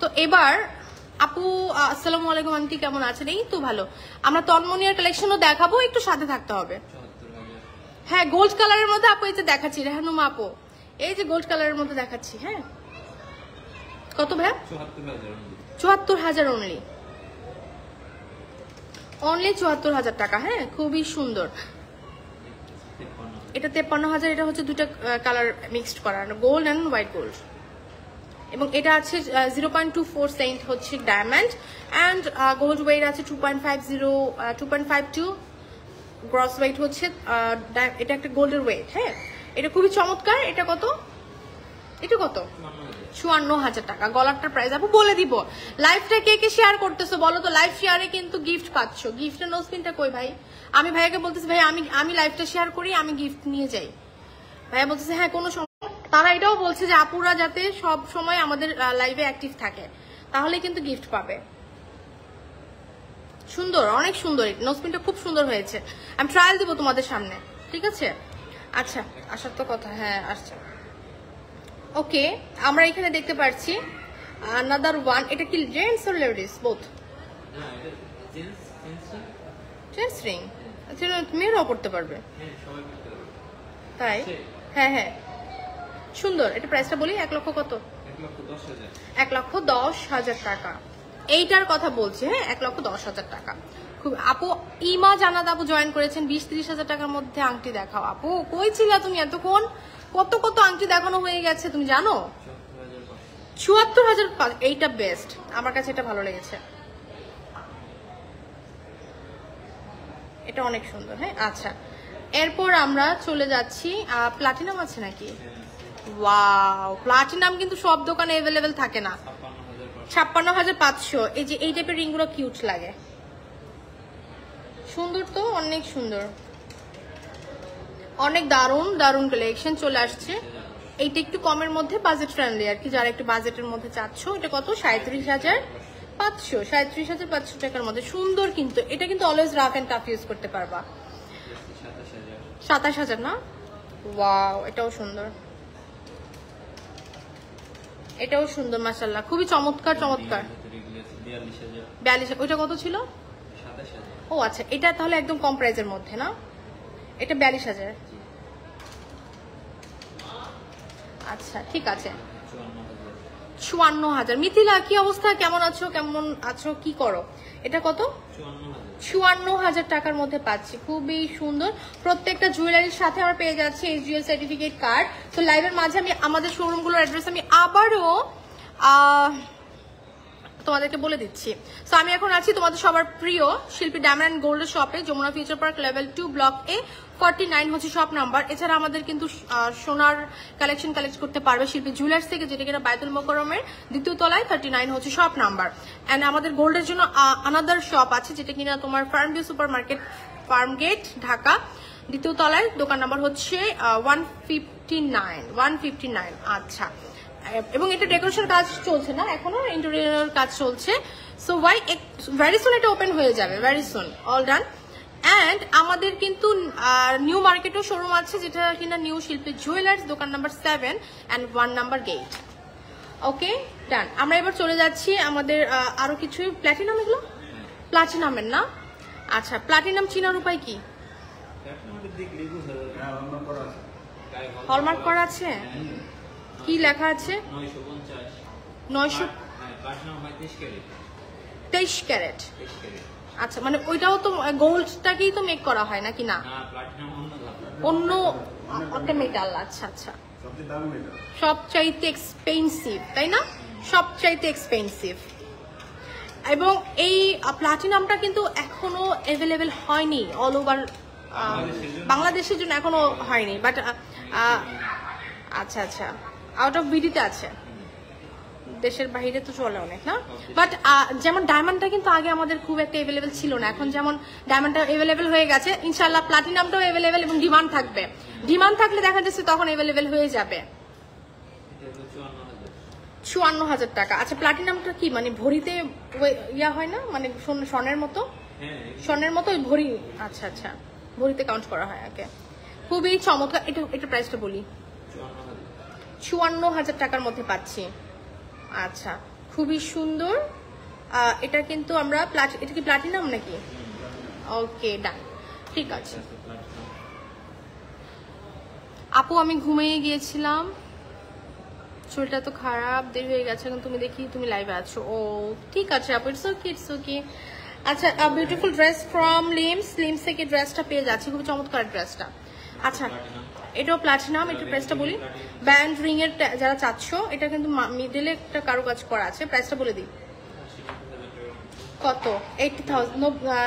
A: তো এবার আপু আসসালামু আলাইকুম আন্টি, কেমন আছেন? এই তো ভালো। আমরা তন্মনিয়ার কালেকশনও দেখাবো, একটু সাথে থাকতে হবে। হ্যাঁ, গোল্ড কালারের মধ্যে আপু এই যে দেখাচ্ছি, রেহানুমা আপু এই যে গোল্ড কালারের মধ্যে দেখাচ্ছি। হ্যাঁ, কত ভাই? 74,000 অনলি 74,000 টাকা। হ্যাঁ, খুবই সুন্দর। এটা 53,000। এটা হচ্ছে দুইটা কালার মিক্সড করা, গোল্ড অ্যান্ড হোয়াইট গোল্ড, এবং এটা আছে 0.24 সেন্ট হচ্ছে ডায়মন্ড, অ্যান্ড গোল্ড ওয়েট আছে 2.52 গ্রস ওয়েট হচ্ছে। এটা একটা গোল্ডের ওয়েট। হ্যাঁ, এটা খুবই চমৎকার। এটা কত? এটা কত? 54,000 টাকা। গলারটার প্রাইস আপু বলে দিব। লাইভটা কে কে শেয়ার করতেছো বলো তো? লাইভ শেয়ারে কিন্তু গিফট পাচ্ছ। গিফটের নোজপিনটা কই ভাই? আমি ভাইয়াকে বলতেছি ভাই আমি লাইভটা শেয়ার করি, আমি গিফট নিয়ে যাই। ভাইয়া বলতেছে হ্যাঁ কোনো সমস্যা। তারা এটাও বলছে যে আপুরা যাতে সব সময় আমাদের লাইভে অ্যাক্টিভ থাকে, তাহলে কিন্তু গিফট পাবে। সুন্দর, অনেক সুন্দর। নোজপিনটা খুব সুন্দর হয়েছে। আমি ট্রায়াল দিব তোমাদের সামনে, ঠিক আছে? আচ্ছা, আসার তো কথা। হ্যাঁ, আসছে। ওকে, আমরা এখানে দেখতে পাচ্ছি আনাদার ওয়ান। এটা কি gents or ladies? Both gents ring. মেয়েরাও করতে পারবে তাই? হ্যাঁ হ্যাঁ, সুন্দর। এটা প্রাইসটা বলি, 1 লক্ষ কত? 1,10,000 টাকা। এইটার কথা বলছি। হ্যাঁ, 1,10,000 টাকা। খুব আপু ইমা জানাত আপু জয়েন করেছেন। 20-30,000 টাকার মধ্যে আংটি দেখাও। আপু কই ছিলা তুমি এতক্ষণ? কত কত আংটি দেখানো হয়ে গেছে তুমি জানো? 74,000। এইটা বেস্ট, আমার কাছে এটা ভালো লেগেছে। এটা অনেক সুন্দর। হ্যাঁ, আচ্ছা, এরপর আমরা চলে যাচ্ছি। প্লাটিনাম আছে নাকি? ওয়াও, প্লাটিনাম কিন্তু সব দোকানে অ্যাভেলেবেল থাকে না। 56,500। এই যে এই টাইপের রিংগুলো কিউট লাগে, সুন্দর তো, অনেক সুন্দর, অনেক দারুণ দারুণ কালেকশন চলে আসছে। এইটা একটু কমের মধ্যে, বাজেট ফ্রেন্ডলি আর কি, যারা একটু বাজেটের মধ্যে চাচ্ছ। এটা কত? 37,500। 37,500 টাকার মধ্যে সুন্দর। কিন্তু এটা কিন্তু always rough and tough use করতে পারবা। 27,000 না? ওয়াও, এটাও সুন্দর, এটাও সুন্দর মাশাআল্লাহ, খুবই চমৎকার চমৎকার। 42,000। ওইটা কত ছিল? ও আচ্ছা, এটা তাহলে একদম কম প্রাইসের মধ্যে না? এটা 42,000। আচ্ছা, ঠিক আছে। 54,000। মিথিলা কি অবস্থা? কেমন আছো? কেমন আছো? কি করো? এটা কত? 54,000 টাকার মধ্যে পাচ্ছি। খুবই সুন্দর। প্রত্যেকটা জুয়েলারির সাথে আমরা পেয়ে যাচ্ছি SGL সার্টিফিকেট কার্ড। তো লাইভের মাঝে আমি আমাদের শোরুমগুলোর অ্যাড্রেস আমি আবারও তোমাদেরকে বলে দিচ্ছি। সো আমি এখন আছি তোমাদের সবার প্রিয় শিল্পী ডায়মন্ড গোল্ড শপে, Jamuna future park level 2 block A, 49 হচ্ছে শপ নাম্বার। এছাড়া আমাদের কিন্তু সোনার কালেকশন কালেক্ট করতে পারবে শিল্পী জুয়েলার্স থেকে, যেটা কিনা বায়তুল মোকাররমের দ্বিতীয় তলায় 39 হচ্ছে শপ নাম্বার। এন্ড আমাদের গোল্ডের জন্য আনাদার শপ আছে, যেটা কিনা তোমার farm view super market, farm gate, Dhaka, দ্বিতীয় তলায়। দোকান নাম্বার হচ্ছে 159। আচ্ছা, এবং এটা ডেকোরেশন কাজ চলছে না এখনো, ইন্টেরিয়র কাজ চলছে। সো ভেরি সুন এটা ওপেন হয়ে যাবে, very soon, all done. And আমাদের কিন্তু নিউ মার্কেটও শোরুম আছে, যেটা কিনা নিউ শিল্পী জুয়েলার্স, দোকান নাম্বার 7 and 1 নাম্বার গেট। ওকে, ডান। আমরা এবার চলে যাচ্ছি আমাদের আরো কিছু প্ল্যাটিনাম, এগুলো প্লাটিনামের না? আচ্ছা, প্লাটিনাম চিনার উপায় কি? হলমার্ক করা আছে? কি লেখা আছে? 923 ক্যারেট। আচ্ছা, মানে ওইটাও তো গোল্ডটাকেই তো মেক করা হয় নাকি? না, অন্য একটা মেটাল। আচ্ছা আচ্ছা, সবচাইতে এক্সপেন্সিভ, তাই না? সবচাইতে এক্সপেন্সিভ। এবং এই প্লাটিনামটা কিন্তু এখনো অ্যাভেলেবেল হয়নি অল ওভার বাংলাদেশের জন্য, এখনো হয়নি। বাট আচ্ছা আচ্ছা, আউট অফ বিডিতে আছে, দেশের বাইরে তো চলে অনেক না। বাট যেমন ডায়মন্ডটা কিন্তু আগে আমাদের খুব একটা অ্যাভেলেবেল ছিল না, এখন যেমন ডায়মন্ডটা অ্যাভেলেবেল হয়ে গেছে, ইনশাআল্লাহ প্লাটিনামটাও অ্যাভেলেবেল এবং ডিমান্ড থাকবে। ডিমান্ড থাকলে দেখা যাচ্ছে তখন অ্যাভেলেবেল হয়ে যাবে। 54,000 টাকা। আচ্ছা, প্লাটিনামটা কি মানে ভরিতে ইয়া হয় না, মানে স্বর্ণের মতো? স্বর্ণের মতো ভরি? আচ্ছা আচ্ছা, ভরিতে কাউন্ট করা হয়। ওকে, খুবই চমৎকার। এটা প্রাইসটা বলি, 54,000 টাকার মধ্যে পাচ্ছি। আচ্ছা, খুবই সুন্দর। এটা কিন্তু আমরা এটা কি প্লাটিনাম নাকি? ওকে, ডান, ঠিক আছে। আপু আমি ঘুমিয়ে গিয়েছিলাম, শরীরটা তো খারাপ, দেরি হয়ে গেছে, এখন তুমি দেখি তুমি লাইভে আছো। ও ঠিক আছে আপু, ইটস ওকে, ইটস ওকে। আচ্ছা, বিউটিফুল ড্রেস ফ্রম লিমস থেকে ড্রেসটা পেয়ে যাচ্ছি, খুবই চমৎকার ড্রেসটা। আচ্ছা, এটাও প্লাটিনাম। এটার প্রাইসটা বলি, ব্যান্ড রিং এর যারা চাচ্ছ, এটা কিন্তু মিডলে একটা কারুকাজ করা আছে। প্রাইসটা বলে দিই, কত?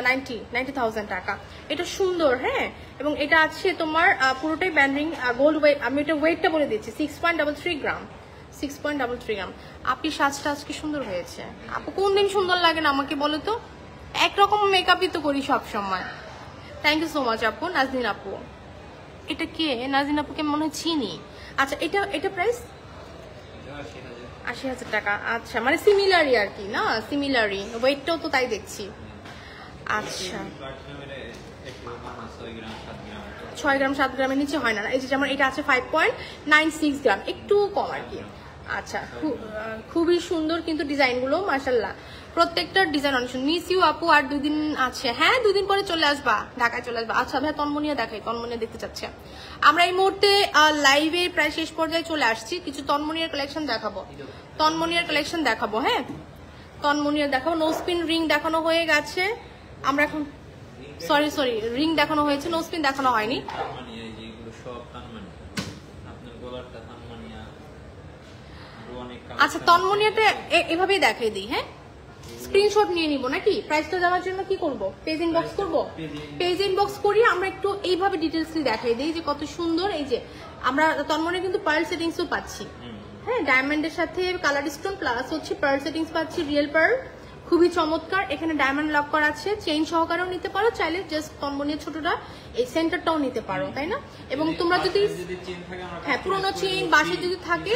A: 90,000 টাকা। এটা সুন্দর, হ্যাঁ। এবং এটা আছে তোমার পুরোটাই ব্যান্ড রিং, গোল্ড ওয়েট। আমি এটা ওয়েটটা বলে দিচ্ছি, 6.33 গ্রাম। 6.33 গ্রাম। আপনি সাজটা আজকে সুন্দর হয়েছে। আপু কোন দিন সুন্দর লাগে না আমাকে বলো তো? একরকম মেকআপই তো করি সব সময়। থ্যাংক ইউ সো মাচ আপু, নাজনীন আপু। এটা কে? নাজনীন আপুকে মনে হয় চিনি। আচ্ছা, এটা প্রাইস 80,000 টাকা। আচ্ছা, মানে সিমিলারই আর কি, না? সিমিলারই, ওয়েটটাও তো তাই দেখছি। আচ্ছা, 6 গ্রাম 7 গ্রামের নিচে হয় না। এই যে যেমন এটা আছে 5.96 গ্রাম, একটু কম আর কি। আচ্ছা, খুবই সুন্দর কিন্তু ডিজাইনগুলো, মাশাআল্লাহ প্রত্যেকটা ডিজাইন অনেক সুন্দর। মিস ইউ আপু, আর 2 দিন আছে। হ্যাঁ, 2 দিন পরে চলে আসবা, ঢাকায় চলে আসবা। আচ্ছা ভাই, তন্মনিয়া দেখাই, তন্মনিয়া দেখতে চাচ্ছে। আমরা এই মুহূর্তে লাইভে প্রায় শেষ পর্যায়ে চলে আসছি, কিছু তন্মনিয়ার কালেকশন দেখাবো, হ্যাঁ তন্মনিয়ার দেখাবো। নোস্পিন রিং দেখানো হয়ে গেছে, আমরা এখন সরি রিং দেখানো হয়েছে, নোস্পিন দেখানো হয়নি। আচ্ছা, তন্মনিয়াটা এভাবেই দেখাই দিই, হ্যাঁ স্ক্রিনশট নিয়ে নিব নাকি? প্রাইসটা জানার জন্য কি করব? পেজ ইনবক্স করব? পেজ ইনবক্স করি আমরা একটু এইভাবে ডিটেইলসলি দেখাই দিই যে কত সুন্দর। এই যে আমরা তন্মনে কিন্তু পার্ল সেটিংসও পাচ্ছি, হ্যাঁ ডায়মন্ডের সাথে কালার স্টোন প্লাস হচ্ছে পার্ল সেটিংস পাচ্ছি, রিয়েল পার্ল, খুবই চমৎকার। এখানে ডায়মন্ড লক করা আছে, চেইন সহকারেও নিতে পারো, চাইলে জাস্ট তন্মনের ছোটটা এই সেন্টারটাও নিতে পারো, তাই না? এবং তোমরা যদি হ্যাঁ পুরোনো চেইন বাসে যদি থাকে,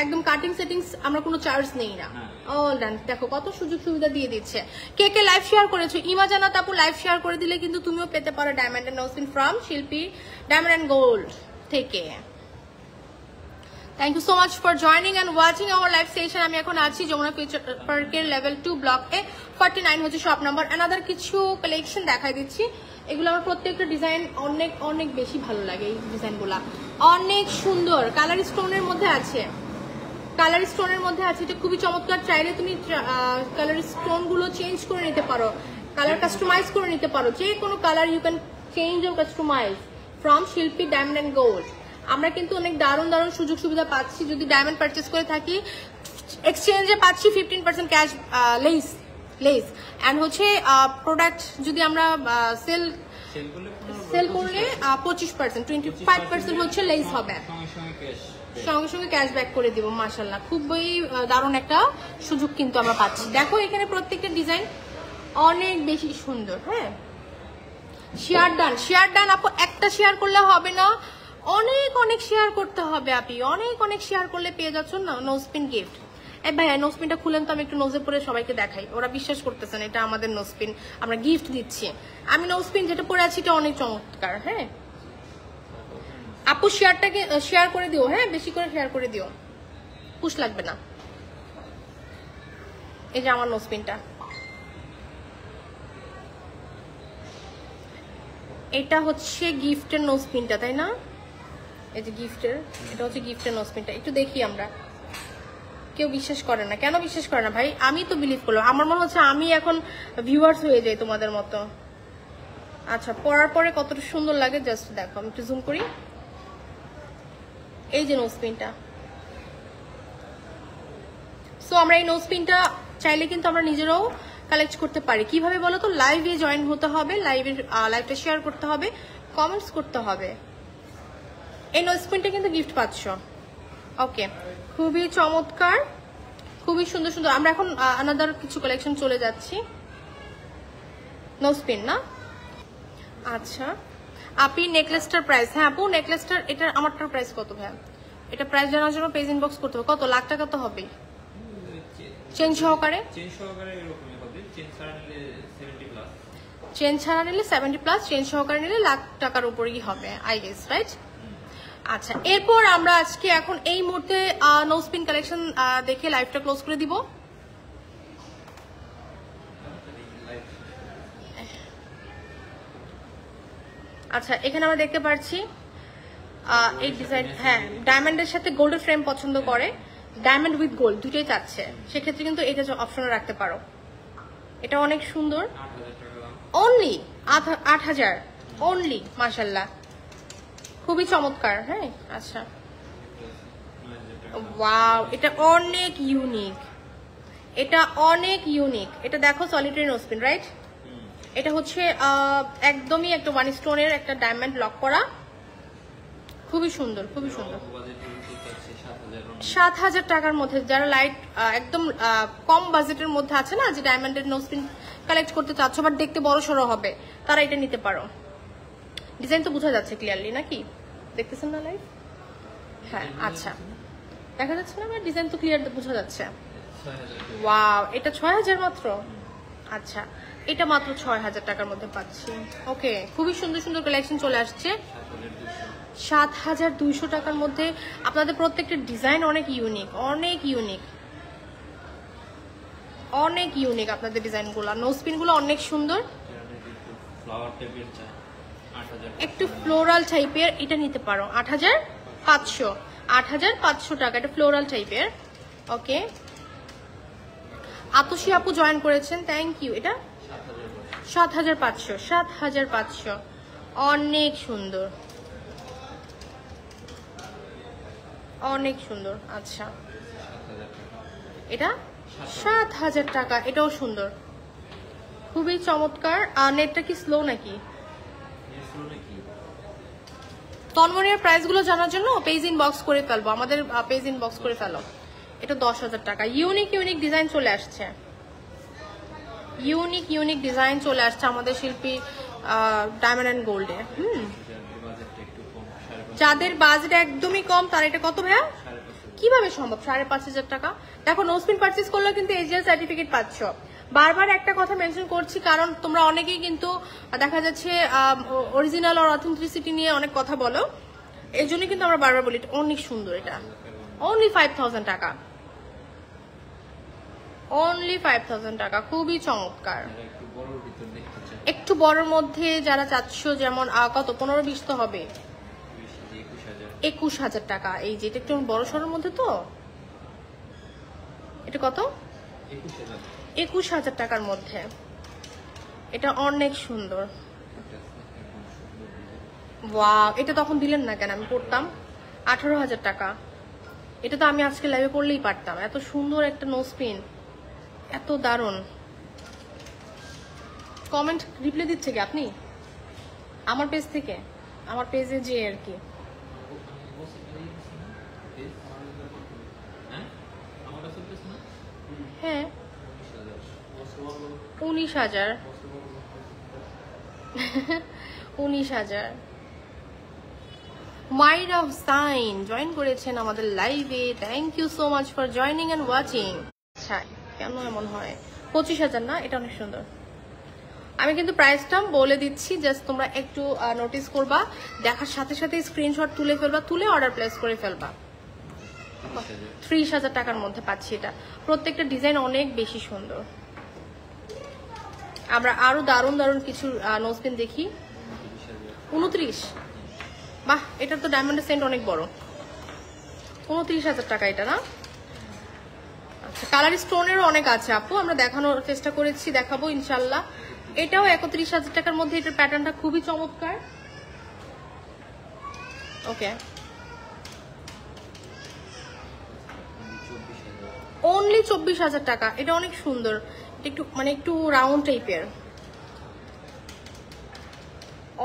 A: একদম কাটিং সেটিংস আমরা কোনো চার্জ নেই না। All done. দেখো কত সুযোগ সুবিধা দিয়ে দিচ্ছে। কে কে লাইভ শেয়ার করেছো? ইমা জান্নাত আপু লাইভ শেয়ার করে দিলে কিন্তু তুমিও পেতে পারো diamond and nosepin from Shilpi diamond and gold থেকে। Thank you so much for joining and watching our live session. আমি এখন আছি যমুনা ফিউচার পার্কের লেভেল 2 ব্লক এ, 49 হচ্ছে শপ নাম্বার। অ্যানাদার কিছু কালেকশন দেখাই দিচ্ছি, এগুলো আমার প্রত্যেকটা ডিজাইন অনেক অনেক বেশি ভালো লাগে। এই ডিজাইনগুলো অনেক সুন্দর, কালার স্টোনের মধ্যে আছে, এটা খুবই চমৎকার। চাইলে তুমি কালার স্টোন গুলো চেঞ্জ করে নিতে পারো, কালার কাস্টমাইজ করে নিতে পারো, যে কোনো colour you can change or customise from Shilpi diamond and gold. আমরা কিন্তু অনেক দারুণ দারুণ সুযোগ সুবিধা পাচ্ছি যদি ডায়মন্ড পারচেস করে থাকি। এক্সচেঞ্জে পাচ্ছি 15% ক্যাশ লেস লেস অ্যান্ড হচ্ছে প্রোডাক্ট যদি আমরা সেল করলে 25% 25% হচ্ছে লেস হবে, সঙ্গে সঙ্গে ক্যাশব্যাক করে দিব। মাশাআল্লাহ খুবই দারুণ একটা সুযোগ কিন্তু আমরা পাচ্ছি। দেখো এখানে প্রত্যেকটা ডিজাইন অনেক বেশি সুন্দর। হ্যাঁ শেয়ার ডান আপু, একটা শেয়ার করলে হবে না, অনেক অনেক শেয়ার করতে হবে আপনি, অনেক অনেক শেয়ার করলে পেয়ে যাচ্ছ না নোজপিন গিফট। ভাইয়া নোজপিনটা খুলেন তো, আমি একটু নোজে পরে সবাইকে দেখাই, ওরা বিশ্বাস করতেছেন এটা আমাদের নোজপিন, আমরা গিফট দিচ্ছি। আমি নোজপিন যেটা পরে আছি এটা অনেক চমৎকার। হ্যাঁ আপু শেয়ারটাকে শেয়ার করে দিও, হ্যাঁ বেশি করে শেয়ার করে দিও, পুশ লাগবে না। এই যে আমার নোজপিনটা, এটা হচ্ছে গিফটের নোজপিনটা তাই না? এই যে গিফটের, এটা হচ্ছে গিফটের নোজপিনটা। একটু দেখি আমরা, কেউ বিশ্বাস করে না, কেন বিশ্বাস করে না ভাই? আমি তো বিলিভ করলাম, আমার মনে হচ্ছে আমি এখন ভিউয়ার্স হয়ে যাই তোমাদের মতো। আচ্ছা পরার পরে কতটা সুন্দর লাগে জাস্ট দেখো, আমি একটু জুম করি। এই যে নোজপিনটা, সো আমরা এই নোজপিনটা চাইলে কিন্তু আমরা নিজেরাও কালেক্ট করতে পারি। কিভাবে বলো তো? লাইভে জয়েন হতে হবে, লাইভটা শেয়ার করতে হবে, কমেন্টস করতে হবে। এই নোজপিনটা কিন্তু গিফট পাচ্ছ। ওকে খুবই চমৎকার, খুবই সুন্দর সুন্দর। আমরা এখন আনাদার কিছু কালেকশন চলে যাচ্ছি। নোজপিন না? আচ্ছা আপনি নেকলেসটার প্রাইস, হ্যাঁ আপু নেকলেসটার, এটা আমারটার প্রাইস কত ভাইয়া? এটা প্রাইস জানার জন্য পেজ ইনবক্স করতে হবে। কত লাখ টাকা তো হবে চেন সহকারে? চেন ছাড়া নিলে 70+, চেন সহকারে নিলে লাখ টাকার উপরেই হবে আই গেস, রাইট? আচ্ছা এরপর আমরা আজকে এখন এই মুহূর্তে নোজপিন কালেকশন দেখে লাইভটা ক্লোজ করে দিব। আচ্ছা এখানে আমরা দেখতে পাচ্ছি এই ডিজাইন, হ্যাঁ ডায়মন্ডের সাথে গোল্ডের ফ্রেম পছন্দ করে, ডায়মন্ড উইথ গোল্ড দুটোই চাচ্ছে, সেক্ষেত্রে কিন্তু এটা অপশনে রাখতে পারো। এটা অনেক সুন্দর, অনলি 8,000 অনলি, মাশাল্লাহ খুবই চমৎকার। হ্যাঁ আচ্ছা ওয়াও, এটা অনেক ইউনিক, এটা অনেক ইউনিক। এটা দেখো সলিটারি নোজপিন, রাইট? এটা হচ্ছে একদমই একটা ওয়ান স্টোনের একটা ডায়মন্ড লক করা, খুবই সুন্দর, খুবই সুন্দর। 7,000 টাকার মধ্যে যারা লাইট একদম কম বাজেটের মধ্যে আছে না, যে ডায়মন্ডের নোজপিন কালেক্ট করতে চাচ্ছ বাট দেখতে বড় সড়ো হবে, তারা এটা নিতে পারো। ডিজাইন তো বোঝা যাচ্ছে ক্লিয়ারলি নাকি? দেখতেছেন না লাইভ? হ্যাঁ আচ্ছা দেখা যাচ্ছে না? আমার ডিজাইন তো ক্লিয়ার বোঝা যাচ্ছে। ওয়াও এটা 6,000 মাত্র? আচ্ছা এটা মাত্র 6,000 টাকার মধ্যে পাচ্ছি। ওকে খুবই সুন্দর সুন্দর কালেকশন চলে আসছে 7,200 টাকার মধ্যে। আপনাদের প্রত্যেকটা ডিজাইন অনেক ইউনিক, অনেক ইউনিক, অনেক ইউনিক আপনাদের ডিজাইনগুলো। নোজপিনগুলো অনেক সুন্দর, একটু ফ্লোরাল টাইপের। এটা নিতে পারো 8,500 টাকা, এটা ফ্লোরাল টাইপের। ওকে আতসী আপু জয়েন করেছেন, থ্যাংক ইউ। এটা 7,500 অনেক সুন্দর, অনেক সুন্দর। আচ্ছা এটা 7,000 টাকা, এটাও সুন্দর, খুবই চমৎকার। আর নেটটা কি স্লো নাকি? তন্ময়ের প্রাইস গুলো জানার জন্য পেজ ইনবক্স করে ফেলবো, আমাদের পেজ ইনবক্স করে ফেলো। এটা 10,000 টাকা। ইউনিক ইউনিক ডিজাইন চলে আসছে, ইউনিক ইউনিক ডিজাইন চলে আসছে আমাদের শিল্পী ডায়মন্ড অ্যান্ড গোল্ডে। যাদের বাজেট একদমই কম তারা এটা কত ভাইয়া কিভাবে সম্ভব? 5,500 টাকা। দেখো নোজপিন পারচেজ করলেও কিন্তু এজিএল সার্টিফিকেট পাচ্ছ। বারবার একটা কথা মেনশন করছি, কারণ তোমরা অনেকেই কিন্তু দেখা যাচ্ছে অরিজিনাল আর অথেন্টিসিটি নিয়ে অনেক কথা বলো, এই জন্য কিন্তু আমরা বারবার বলি অনেক সুন্দর। এটা অনলি 5,000 টাকা, অনলি 5,000 টাকা, খুবই চমৎকার। একটু বড়র মধ্যে যারা চাচ্ছ, যেমন কত 15-20 তো হবে, 21,000 টাকা। এই যে এটা একটু বড় সড়োর মধ্যে, তো এটা কত? 21,000 টাকার মধ্যে। এটা অনেক সুন্দর। ওয়াও এটা তখন দিলেন না কেন? আমি পড়তাম 18,000 টাকা। এটা তো আমি আজকে লাইভে পড়লেই পারতাম, এত সুন্দর একটা নোজপিন, এত দারুণ। কমেন্ট রিপ্লাই দিচ্ছে কি আপনি আমার পেজ থেকে? আমার পেজে যে আর কি হ্যাঁ 19,000 19,000। মাইরা হুসাইন জয়েন করেছেন আমাদের লাইভে, thank you so much for joining and watching. আচ্ছা কেন এমন হয়? 25,000 না, এটা অনেক সুন্দর। আমি কিন্তু প্রাইসটা বলে দিচ্ছি, জাস্ট তোমরা একটু নোটিস করবা, দেখার সাথে সাথে স্ক্রিনশট তুলে ফেলবা, তুলে অর্ডার প্লেস করে ফেলবা। 30,000 টাকার মধ্যে পাচ্ছি এটা। প্রত্যেকটা ডিজাইন অনেক বেশি সুন্দর। আমরা আরো দারুণ দারুণ কিছু নোজপিন দেখি। 29, বাহ, এটার তো ডায়মন্ডের সেন্ট অনেক বড়। 29,000 টাকা এটা না? আচ্ছা, কালার স্টোনেরও অনেক আছে আপু, আমরা দেখানোর চেষ্টা করেছি, দেখাবো ইনশাল্লাহ। এটাও 31,000 টাকার মধ্যে, এটার প্যাটার্নটা খুবই চমৎকার। ওকে, অনলি 24,000 টাকা। এটা অনেক সুন্দর, একটু মানে একটু রাউন্ড টাইপের,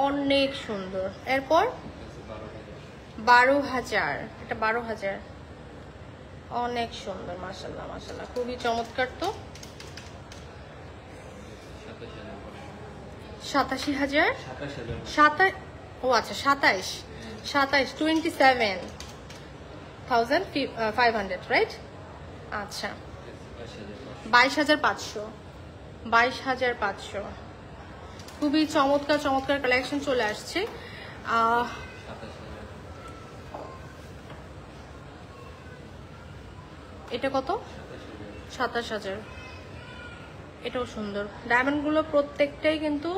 A: অনেক সুন্দর। এরপর 12,000, এটা 12,000, অনেক সুন্দর, মাশাআল্লাহ মাশাআল্লাহ, খুবই চমৎকার। তো 87,000, ও আচ্ছা 27,500, রাইট? আচ্ছা 22,500, 22,500, খুবই চমৎকার চমৎকার কালেকশন চলে আসছে। এটা কত? 27,000, এটাও সুন্দর। ডায়মন্ড গুলো প্রত্যেকটাই কিন্তু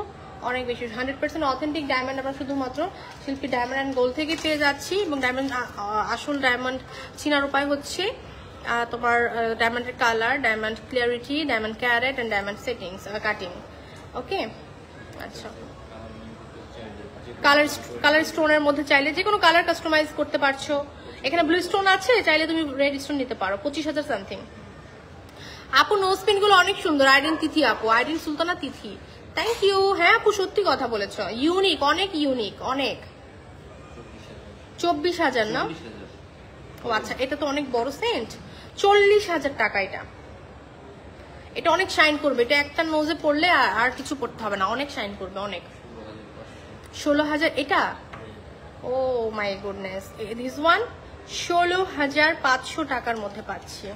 A: অনেক বেশি 100% অথেন্টিক ডায়মন্ড। আমরা শুধুমাত্র শিল্পী ডায়মন্ড অ্যান্ড গোল্ড থেকে পেয়ে যাচ্ছি, এবং ডায়মন্ড আসল ডায়মন্ড চিনার উপায় হচ্ছে তোমার ডায়মন্ডের colour, diamond clarity, diamond carat and diamond settings cutting. Okay, আচ্ছা, কালার স্টোনের মধ্যে চাইলে যে কোনো কালার কাস্টমাইজ করতে পারছো। এখানে ব্লু স্টোন আছে, চাইলে তুমি রেড স্টোন নিতে পারো। 25,000 সামথিং। আপু নোজপিন গুলো অনেক সুন্দর। আইরিন তিথি আপু, আইরিন সুলতানা তিথি, থ্যাংক ইউ। হ্যাঁ আপু সত্যি কথা বলেছ, ইউনিক, অনেক ইউনিক, অনেক। 24,000 না? ও আচ্ছা, এটা তো অনেক বড় সেন্ট। 40,000 টাকা এটা। এটা অনেক শাইন করবে, এটা একটা নোজে পড়লে আর কিছু পড়তে হবে না, অনেক শাইন করবে, অনেক। 16,000 এটা? ও মাই গুডনেস, দিস ওয়ান 16,500 টাকার মধ্যে পাচ্ছি।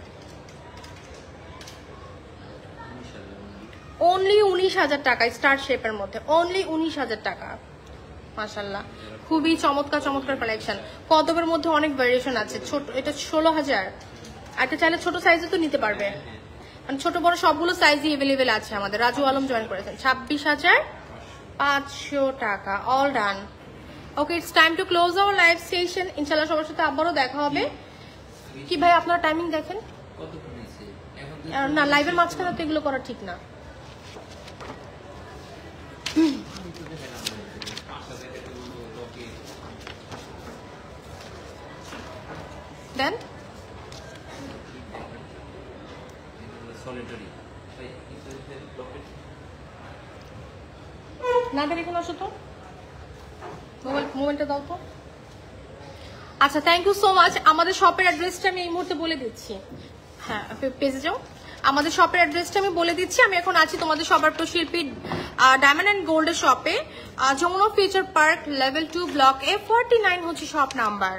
A: অনলি 19,000 টাকা, স্টার শেপের মধ্যে, অনলি 19,000 টাকা। মাশাআল্লাহ, খুবই চমৎকার চমৎকার কালেকশন। কদবের মধ্যে অনেক ভেরিয়েশন আছে। ছোট, এটা 16,000, আর এটা চাইলে ছোট সাইজে তো নিতে পারবে, মানে ছোট বড় সবগুলো সাইজই এভেলেবেল আছে আমাদের। রাজু আলম জয়েন করেছেন। 26,500 টাকা, all done. Okay, it's time to close hour live session. ইনশাআল্লাহ সবার সাথে আবারও দেখা হবে। কি ভাই আপনারা টাইমিং দেখেন না, লাইভের মাঝখানে তো এগুলো করা ঠিক না। দেন না, দেন এখানে আসো তো, মোবাইলটা দাও তো। আচ্ছা, থ্যাংক ইউ সো মাচ। আমাদের শপের অ্যাড্রেসটা আমি এই মুহূর্তে বলে দিচ্ছি। হ্যাঁ, পেজে যাও। আমাদের শপের অ্যাড্রেসটা আমি বলে দিচ্ছি। আমি এখন আছি তোমাদের সবার প্রিয় শিল্পী ডায়মন্ড অ্যান্ড গোল্ডের শপে, Jamuna future park, level 2, block A49 হচ্ছে শপ নাম্বার।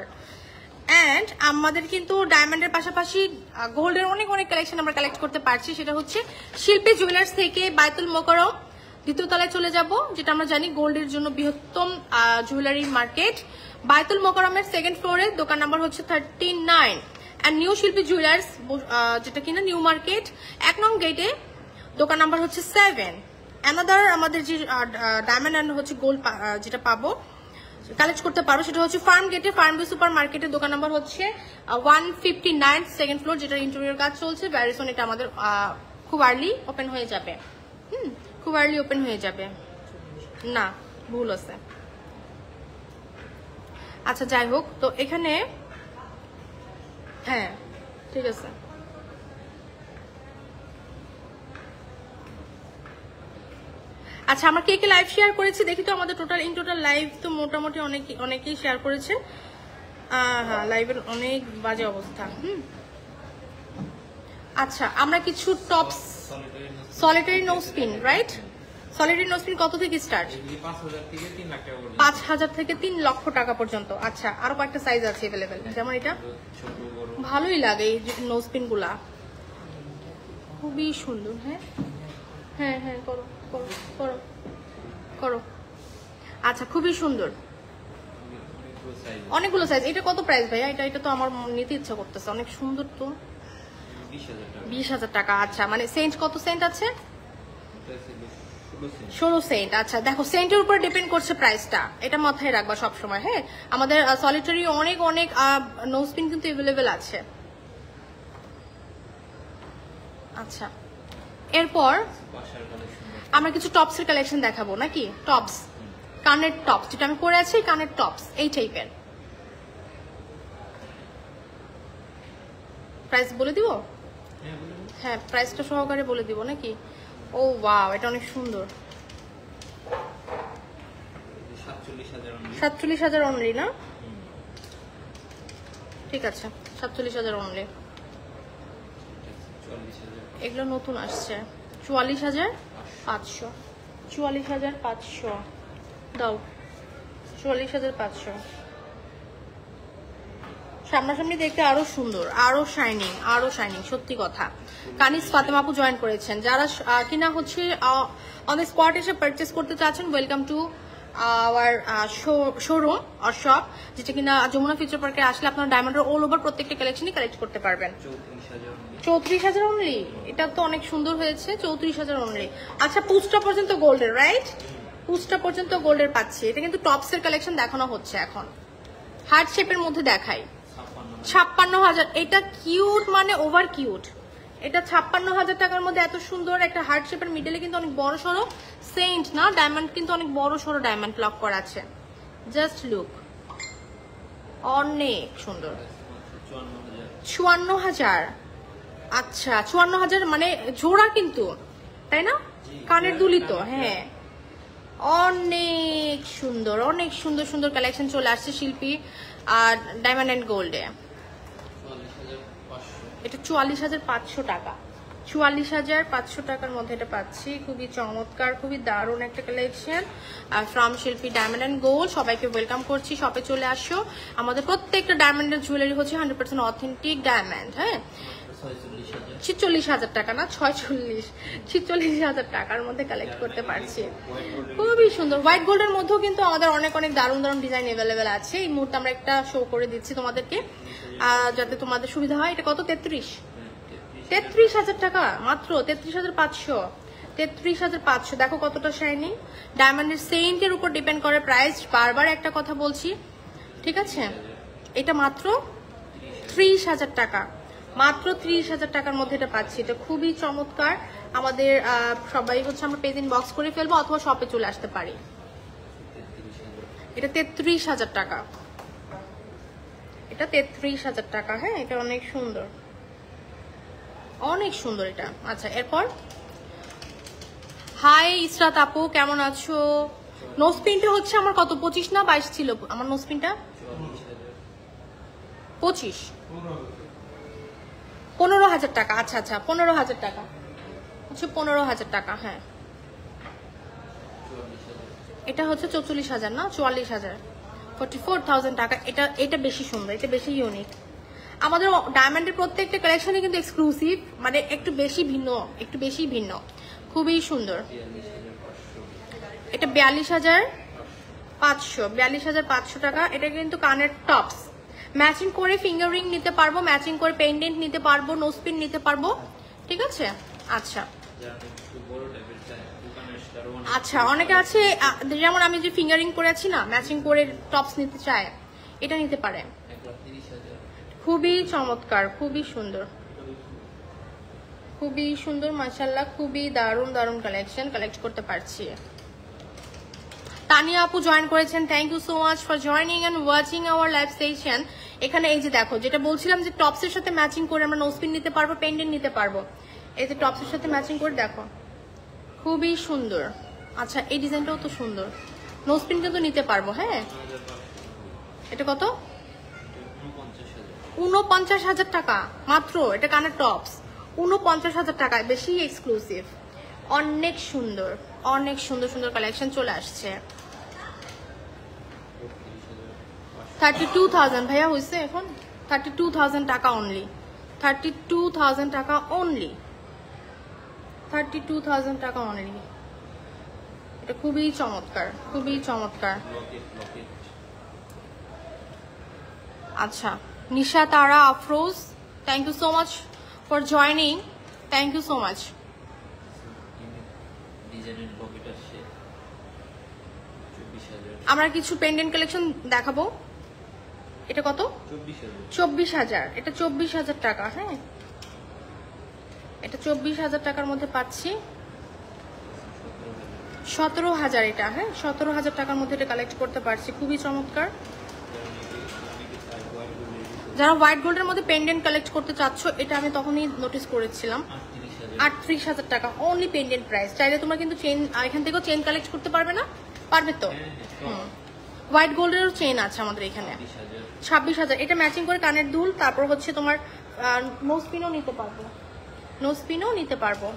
A: অ্যান্ড আমাদের কিন্তু ডায়মন্ডের পাশাপাশি গোল্ডের অনেক অনেক কালেকশন আমরা কালেক্ট করতে পারছি। সেটা হচ্ছে শিল্পী জুয়েলার্স থেকে বাইতুল মোকাররম দ্বিতীয় তলায় চলে যাব, যেটা আমরা জানি গোল্ডের জন্য বৃহত্তম জুয়েলারি মার্কেট। বাইতুল মোকাররমের সেকেন্ড ফ্লোরে দোকান নাম্বার হচ্ছে 39। অ্যান্ড নিউ শিল্পী জুয়েলার্স, যেটা কিনা নিউ মার্কেট 1 নং গেটে, দোকান নাম্বার হচ্ছে 7। অ্যানাদার আমাদের যে ডায়মন্ড অ্যান্ড হচ্ছে গোল্ড যেটা পাবো, কালেক্ট করতে পারো, সেটা হচ্ছে ফার্ম গেটে, ফার্ম ভিউ সুপার মার্কেটের দোকান নাম্বার হচ্ছে 159, সেকেন্ড ফ্লোর, যেটা ইন্টেরিয়র কাজ চলছে। ভ্যারিসন, এটা আমাদের খুব আর্লি ওপেন হয়ে যাবে। খুব আর্লি ওপেন হয়ে যাবে না, ভুল আছে। আচ্ছা যাই হোক, তো এখানে হ্যাঁ ঠিক আছে। আচ্ছা আমরা কে কে লাইভ শেয়ার করেছি দেখি তো, আমাদের টোটাল লাইভ তো মোটামুটি অনেকেই শেয়ার করেছে। হ্যাঁ লাইভের অনেক বাজে অবস্থা। আচ্ছা আমরা কিছু tops, solitaire nose pin, right? Solitaire nose pin কত থেকে স্টার্ট? 5,000 থেকে 3 লক্ষ টাকা পর্যন্ত। আচ্ছা আরো কয়েকটা সাইজ আছে अवेलेबल, যেমন এটা ভালোই লাগে এই নো স্পিন গুলা, খুবই সুন্দর। হ্যাঁ হ্যাঁ হ্যাঁ করো করো করো করো। আচ্ছা খুবই সুন্দর, অনেকগুলো সাইজ। এটা কত প্রাইস ভাইয়া? এটা তো আমার নিতে ইচ্ছা করতেছে, অনেক সুন্দর তো। 20,000 টাকা। আচ্ছা মানে সেন্ট কত সেন্ট আছে? 16 সেন্ট। আচ্ছা দেখো সেন্টের উপর ডিপেন্ড করছে প্রাইসটা, এটা মাথায় রাখবা সবসময়। হ্যাঁ আমাদের সলিটারি অনেক নো স্পিন কিন্তু अवेलेबल আছে। আচ্ছা এরপর আমরা কিছু টপস এর কালেকশন দেখাবো নাকি? টপস, কানের টপস, যেটা আমি পরে আছি কানের টপস এই টাইপের। প্রাইস বলে দিব? হ্যাঁ প্রাইসটা সহকারে বলে দিব নাকি? ও ওয়াও এটা অনেক সুন্দর। 47,000 অনলি না? ঠিক আছে 47,000 অনলি। এগুলো নতুন আসছে। 44,500, 44,500 দাও, 44,500। সামনাসামনি দেখতে আরো সুন্দর, আরো শাইনিং সত্যি কথা। কানিজ ফাতেমা আপু জয়েন করেছেন। যারা কিনা হচ্ছে অন দ্য স্পট এসে পারচেস করতে চাচ্ছেন, ওয়েলকাম টু আওয়ার শোরুম আর শপ, যেটা কিনা যমুনা ফিউচার পার্কে আসলে আপনারা ডায়মন্ডের অল ওভার প্রত্যেকটা কালেকশনই কালেক্ট করতে পারবেন। 34,000 অনলি, এটা তো অনেক সুন্দর হয়েছে। 34,000 অনলি। আচ্ছা পুস্টা পর্যন্ত গোল্ডের, রাইট? পুস্টা পর্যন্ত গোল্ডের পাচ্ছি। এটা কিন্তু টপসের কালেকশন দেখানো হচ্ছে এখন, হার্ট শেপের মধ্যে দেখাই। 56,000। এটা কিউট মানে ওভার কিউট। এটা 56,000 টাকার মধ্যে এত সুন্দর একটা হার্ট শেপের, মিডলে কিন্তু অনেক বড় সড়ো সেন্ট না, ডায়মন্ড কিন্তু অনেক বড় সড়ো ডায়মন্ড লক করা আছে। জাস্ট লুক, অনেক সুন্দর। 54,000। আচ্ছা 54,000 মানে জোড়া কিন্তু, তাই না? কানের দুলি তো। হ্যাঁ অনেক সুন্দর সুন্দর কালেকশন চলে আসছে শিল্পী আর ডায়মন্ড এন্ড গোল্ডে। এটা 44,500 টাকা। 44,500 টাকার মধ্যে এটা পাচ্ছি। খুবই চমৎকার, খুবই দারুণ একটা collection from Shilpi diamond and gold. সবাইকে ওয়েলকাম করছি, শপে চলে আসো। আমাদের প্রত্যেকটা ডায়মন্ডের জুয়েলারি হচ্ছে 100% অথেন্টিক ডায়মন্ড। হ্যাঁ 46,000 টাকা না, 46,000 টাকার মধ্যে কালেক্ট করতে পারছি। খুবই সুন্দর হোয়াইট গোল্ডের মধ্যেও কিন্তু আমাদের অনেক দারুণ ডিজাইন अवेलेबल আছে। এই মুহূর্তে আমরা একটা শো করে দিচ্ছি তোমাদেরকে যাতে তোমাদের সুবিধা হয়। এটা কত? 33,000 টাকা মাত্র। 33,500। 33,500। দেখো কতটা শাইনিং। ডায়মন্ডের সেন্টের উপর ডিপেন্ড করে প্রাইস, বারবার একটা কথা বলছি, ঠিক আছে? এটা মাত্র 30,000 টাকা, মাত্র 30,000 টাকার মধ্যে এটা পাচ্ছি। এটা খুবই চমৎকার। আমাদের সবাই হচ্ছে আমরা পেজ ইনবক্স করে ফেলবো অথবা শপে চলে আসতে পারি। এটা 33,000 টাকা। এটা 33,000 টাকা। হ্যাঁ এটা অনেক সুন্দর এটা। আচ্ছা এরপর হাই ইসরাত আপু কেমন আছো? নোসপিনটা হচ্ছে আমার কত 25 না 22 ছিল আমার নোসপিনটা? 25। 15,000 টাকা। আচ্ছা 15,000 টাকা হচ্ছে 15,000 টাকা। হ্যাঁ এটা হচ্ছে 44,000 না 44,000, 44,000 টাকা। এটা বেশি সুন্দর, এটা বেশি ইউনিক। আমাদের ডায়মন্ডের প্রত্যেকটা কালেকশনে কিন্তু এক্সক্লুসিভ, মানে একটু বেশি ভিন্ন, খুবই সুন্দর। এটা 42,500, 42,500 টাকা। এটা কিন্তু কানের টপস, ম্যাচিং করে ফিঙ্গার রিং নিতে পারবো, ম্যাচিং করে পেন্ডেন্ট নিতে পারবো, নোসপিন নিতে পারবো, ঠিক আছে? আচ্ছা অনেকে আছে যেমন আমি যে ফিঙ্গারিং করেছি না, ম্যাচিং করে টপস নিতে চায়, এটা নিতে পারে। খুবই চমৎকার, খুবই সুন্দর মাশাআল্লাহ। খুবই দারুণ কালেকশন কালেক্ট করতে পারছি। তানিয়া আপু জয়েন করেছেন, thank you so much for joining and watching our live session. এখানে এই যে দেখো, যেটা বলছিলাম যে টপসের সাথে ম্যাচিং করে আমরা নোজপিন নিতে পারবো, পেন্ডেন্ট নিতে পারবো। এই যে টপসের সাথে ম্যাচিং করে দেখো, খুবই সুন্দর। আচ্ছা, এই ডিজাইনটাও তো সুন্দর, নোজপিন কিন্তু নিতে পারবো। হ্যাঁ, এটা কত? 49,000 টাকা মাত্র। এটা কানের টপস 49,000 টাকায়, বেশি এক্সক্লুসিভ। অনেক সুন্দর, অনেক সুন্দর সুন্দর কালেকশন চলে আসছে। 32,000 ভাইয়া হয়েছে এখন, 32,000 টাকা অনলি, 32,000 টাকা অনলি, 32,000 টাকা অনলি। এটা খুবই চমৎকার, খুবই চমৎকার। আচ্ছা, Nisha Tara Afroz, thank you so much for joining, thank you so much. আমরা কিছু পেন্ডেন্ট কালেকশন দেখাবো। এটা কত? 24,000। এটা 24,000 টাকা। হ্যাঁ, এটা 24,000 টাকার মধ্যে পাচ্ছি। 17,000 এটা। হ্যাঁ, 17,000 টাকার মধ্যে এটা কালেক্ট করতে পারছি, খুবই চমৎকার। যারা হোয়াইট গোল্ডের মধ্যে পেন্ডেন্ট কালেক্ট করতে চাচ্ছ, এটা আমি তখনই নোটিস করেছিলাম। 38,000 টাকা অনলি পেন্ডেন্ট প্রাইস। চাইলে তোমরা কিন্তু চেন এখান থেকেও চেন কালেক্ট করতে পারবে না? পারবে তো। হোয়াইট গোল্ডেরও চেন আছে আমাদের এখানে। 26,000। এটা ম্যাচিং করে কানের দুল, তারপর হচ্ছে তোমার নোজ পিনও নিতে পারবো, নোজ পিনও নিতে পারবো।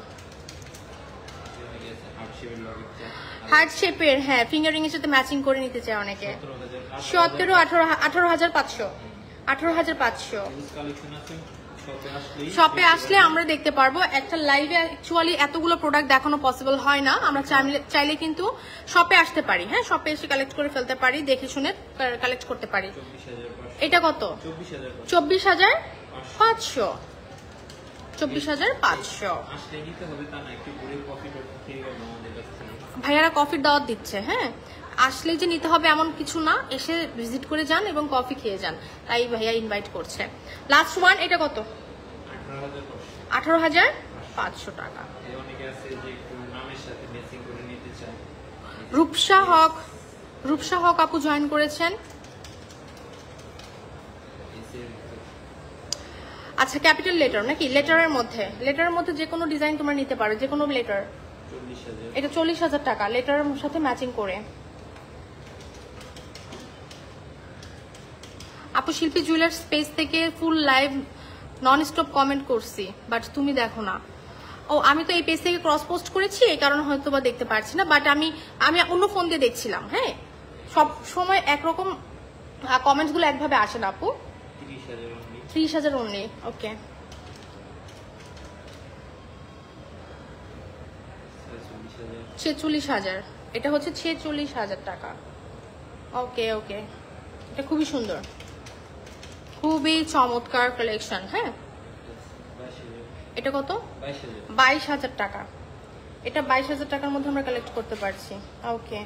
A: হার্ট শেপের, হ্যাঁ, ফিঙ্গারিং এর সাথে ম্যাচিং করে নিতে চায় অনেকে। 17, 18,500, 18,500। শপে আসলে আমরা দেখতে পারবো। একটা লাইভে অ্যাকচুয়ালি এতগুলো প্রোডাক্ট দেখানো পসিবল হয় না। আমরা চাইলে কিন্তু শপে আসতে পারি। হ্যাঁ, শপে এসে কালেক্ট করে ফেলতে পারি, দেখে শুনে কালেক্ট করতে পারি। এটা কত? 24,500। 24,500। ভাইয়ারা কফির দাওয়াত দিচ্ছে। হ্যাঁ, আসলে যে নিতে হবে এমন কিছু না, এসে ভিজিট করে যান এবং কফি খেয়ে যান, তাই ভাইয়া ইনভাইট করছে। লাস্ট ওয়ান, এটা কত? 18,500 টাকা। রূপসা হক, রূপসা হক আপু জয়েন করেছেন। আচ্ছা, ক্যাপিটাল লেটার নাকি? লেটারের মধ্যে যে কোনো ডিজাইন তোমরা নিতে পারো, যে কোনো লেটার। এটা 40,000 টাকা লেটারের সাথে ম্যাচিং করে। আপু শিল্পী জুয়েলার্স পেজ থেকে ফুল লাইভ নন স্টপ কমেন্ট করছি, বাট তুমি দেখো না। ও, আমি তো এই পেজ থেকে ক্রস পোস্ট করেছি, এই কারণে হয়তো বা দেখতে পারছি না, বাট আমি অন্য ফোন দিয়ে দেখছিলাম। হ্যাঁ, সব সময় একরকম কমেন্টস গুলো একভাবে আসে না আপু। 30,000 অনলি। ওকে, $46,000। এটা হচ্ছে 46,000 টাকা। ওকে ওকে, এটা খুবই সুন্দর, খুবই চমৎকার কালেকশন। হ্যাঁ, এটা কত? 22,000 টাকা। এটা 22,000 টাকার মধ্যে আমরা কালেক্ট করতে পারছি। ওকে,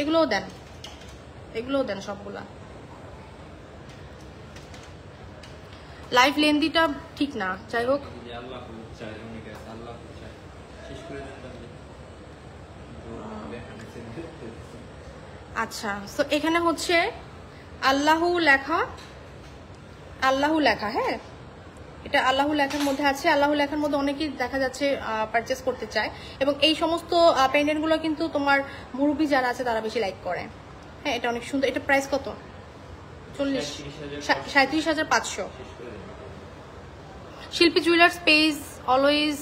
A: এগুলোও দেন, এগুলোও দেন সবগুলা। লাইভ লেন্দিটা ঠিক না, যাই হোক। আচ্ছা, তো এখানে হচ্ছে আল্লাহু লেখা, আল্লাহু লেখা। হ্যাঁ, এটা আল্লাহু লেখার মধ্যে আছে। আল্লাহু লেখার মধ্যে অনেকেই দেখা যাচ্ছে পারচেস করতে চায়, এবং এই সমস্ত পেন্ডেন্ট গুলো কিন্তু তোমার মুরব্বী যারা আছে তারা বেশি লাইক করে। হ্যাঁ, এটা অনেক সুন্দর। এটা প্রাইস কত? 37,500। শিল্পী জুয়েলার্স পেজ অলওয়েজ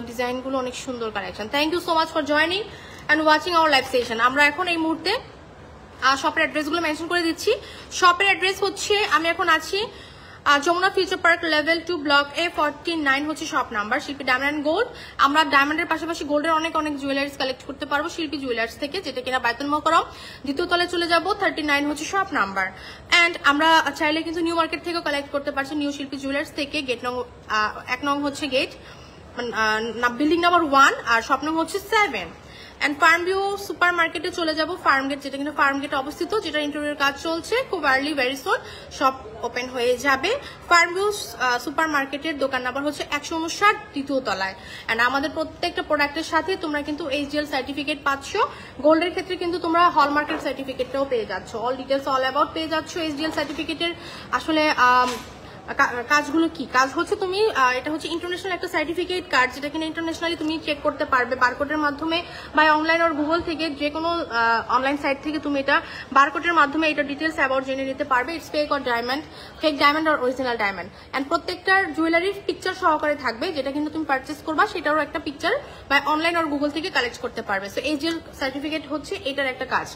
A: ডিজাইনগুলো অনেক সুন্দর collection. Thank you so much for joining and watching our live session. আমরা এখন এই মুহূর্তে শপের অ্যাড্রেসগুলো মেনশন করে দিচ্ছি। শপের অ্যাড্রেস হচ্ছে, আমি এখন আছি Jamuna future park level 2 block A49 হচ্ছে shop number, Shilpi diamond gold. আমরা ডায়মন্ডের পাশাপাশি গোল্ডের অনেক জুয়েলারিজ কালেক্ট করতে পারবো শিল্পী জুয়েলার্স থেকে, যেটা কিনা বাইতুল মোকাররম দ্বিতীয় তলায় চলে যাব। 39 হচ্ছে শপ নাম্বার। অ্যান্ড আমরা চাইলে কিন্তু নিউ মার্কেট থেকেও কালেক্ট করতে পারছি, নিউ শিল্পী জুয়েলার্স থেকে। গেট নং 1 হচ্ছে গেট, বিল্ডিং নাম্বার 1, আর শপ নং হচ্ছে 7। অ্যান্ড ফার্মভিউ সুপার মার্কেটে চলে যাব, ফার্মগেট যেটা কিন্তু ফার্মগেটে অবস্থিত, যেটা ইন্টেরিয়র কাজ চলছে, খুব আর্লি ভেরি সুন সব ওপেন হয়ে যাবে। ফার্মভিউ সুপার মার্কেটের দোকান নাম্বার হচ্ছে 159 দ্বিতীয় তলায়। অ্যান্ড আমাদের প্রত্যেকটা প্রোডাক্টের সাথে তোমরা কিন্তু এইচডিএল সার্টিফিকেট পাচ্ছ। গোল্ডের ক্ষেত্রে কিন্তু তোমরা হলমার্কের সার্টিফিকেটটাও পেয়ে যাচ্ছ, অল ডিটেলস অল অ্যাবাউট পেয়ে যাচ্ছ। এইচডিএল সার্টিফিকেটের আসলে কাজগুলো কি কাজ হচ্ছে, তুমি এটা হচ্ছে ইন্টারন্যাশনাল একটা সার্টিফিকেট কার্ড, যেটা কিনা ইন্টারন্যাশনালি তুমি চেক করতে পারবে বারকোডের মাধ্যমে, বা অনলাইন আর গুগল থেকে যে কোনো অনলাইন সাইট থেকে তুমি এটা বারকোডের মাধ্যমে এটা ডিটেলস অ্যাবাউট জেনে নিতে পারবে। It's fake or diamond, fake diamond আর অরিজিনাল ডায়মন্ড। অ্যান্ড প্রত্যেকটার জুয়েলারির পিকচার সহকারে থাকবে, যেটা কিন্তু তুমি পারচেস করবা সেটারও একটা পিকচার বা অনলাইন আর গুগল থেকে কালেক্ট করতে পারবে। সো এইচডিএল সার্টিফিকেট হচ্ছে এটার একটা কাজ।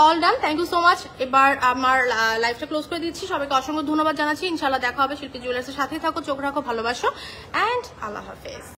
A: All done, thank you so much. এবার আমার লাইভটা ক্লোজ করে দিচ্ছি। সবাইকে অসংখ্য ধন্যবাদ জানাচ্ছি। ইনশাল্লাহ দেখা হবে শিল্পী জুয়েলার্সের সাথে। থাকো, চোখ রাখো, ভালোবাসো, অ্যান্ড আল্লাহ হাফেজ।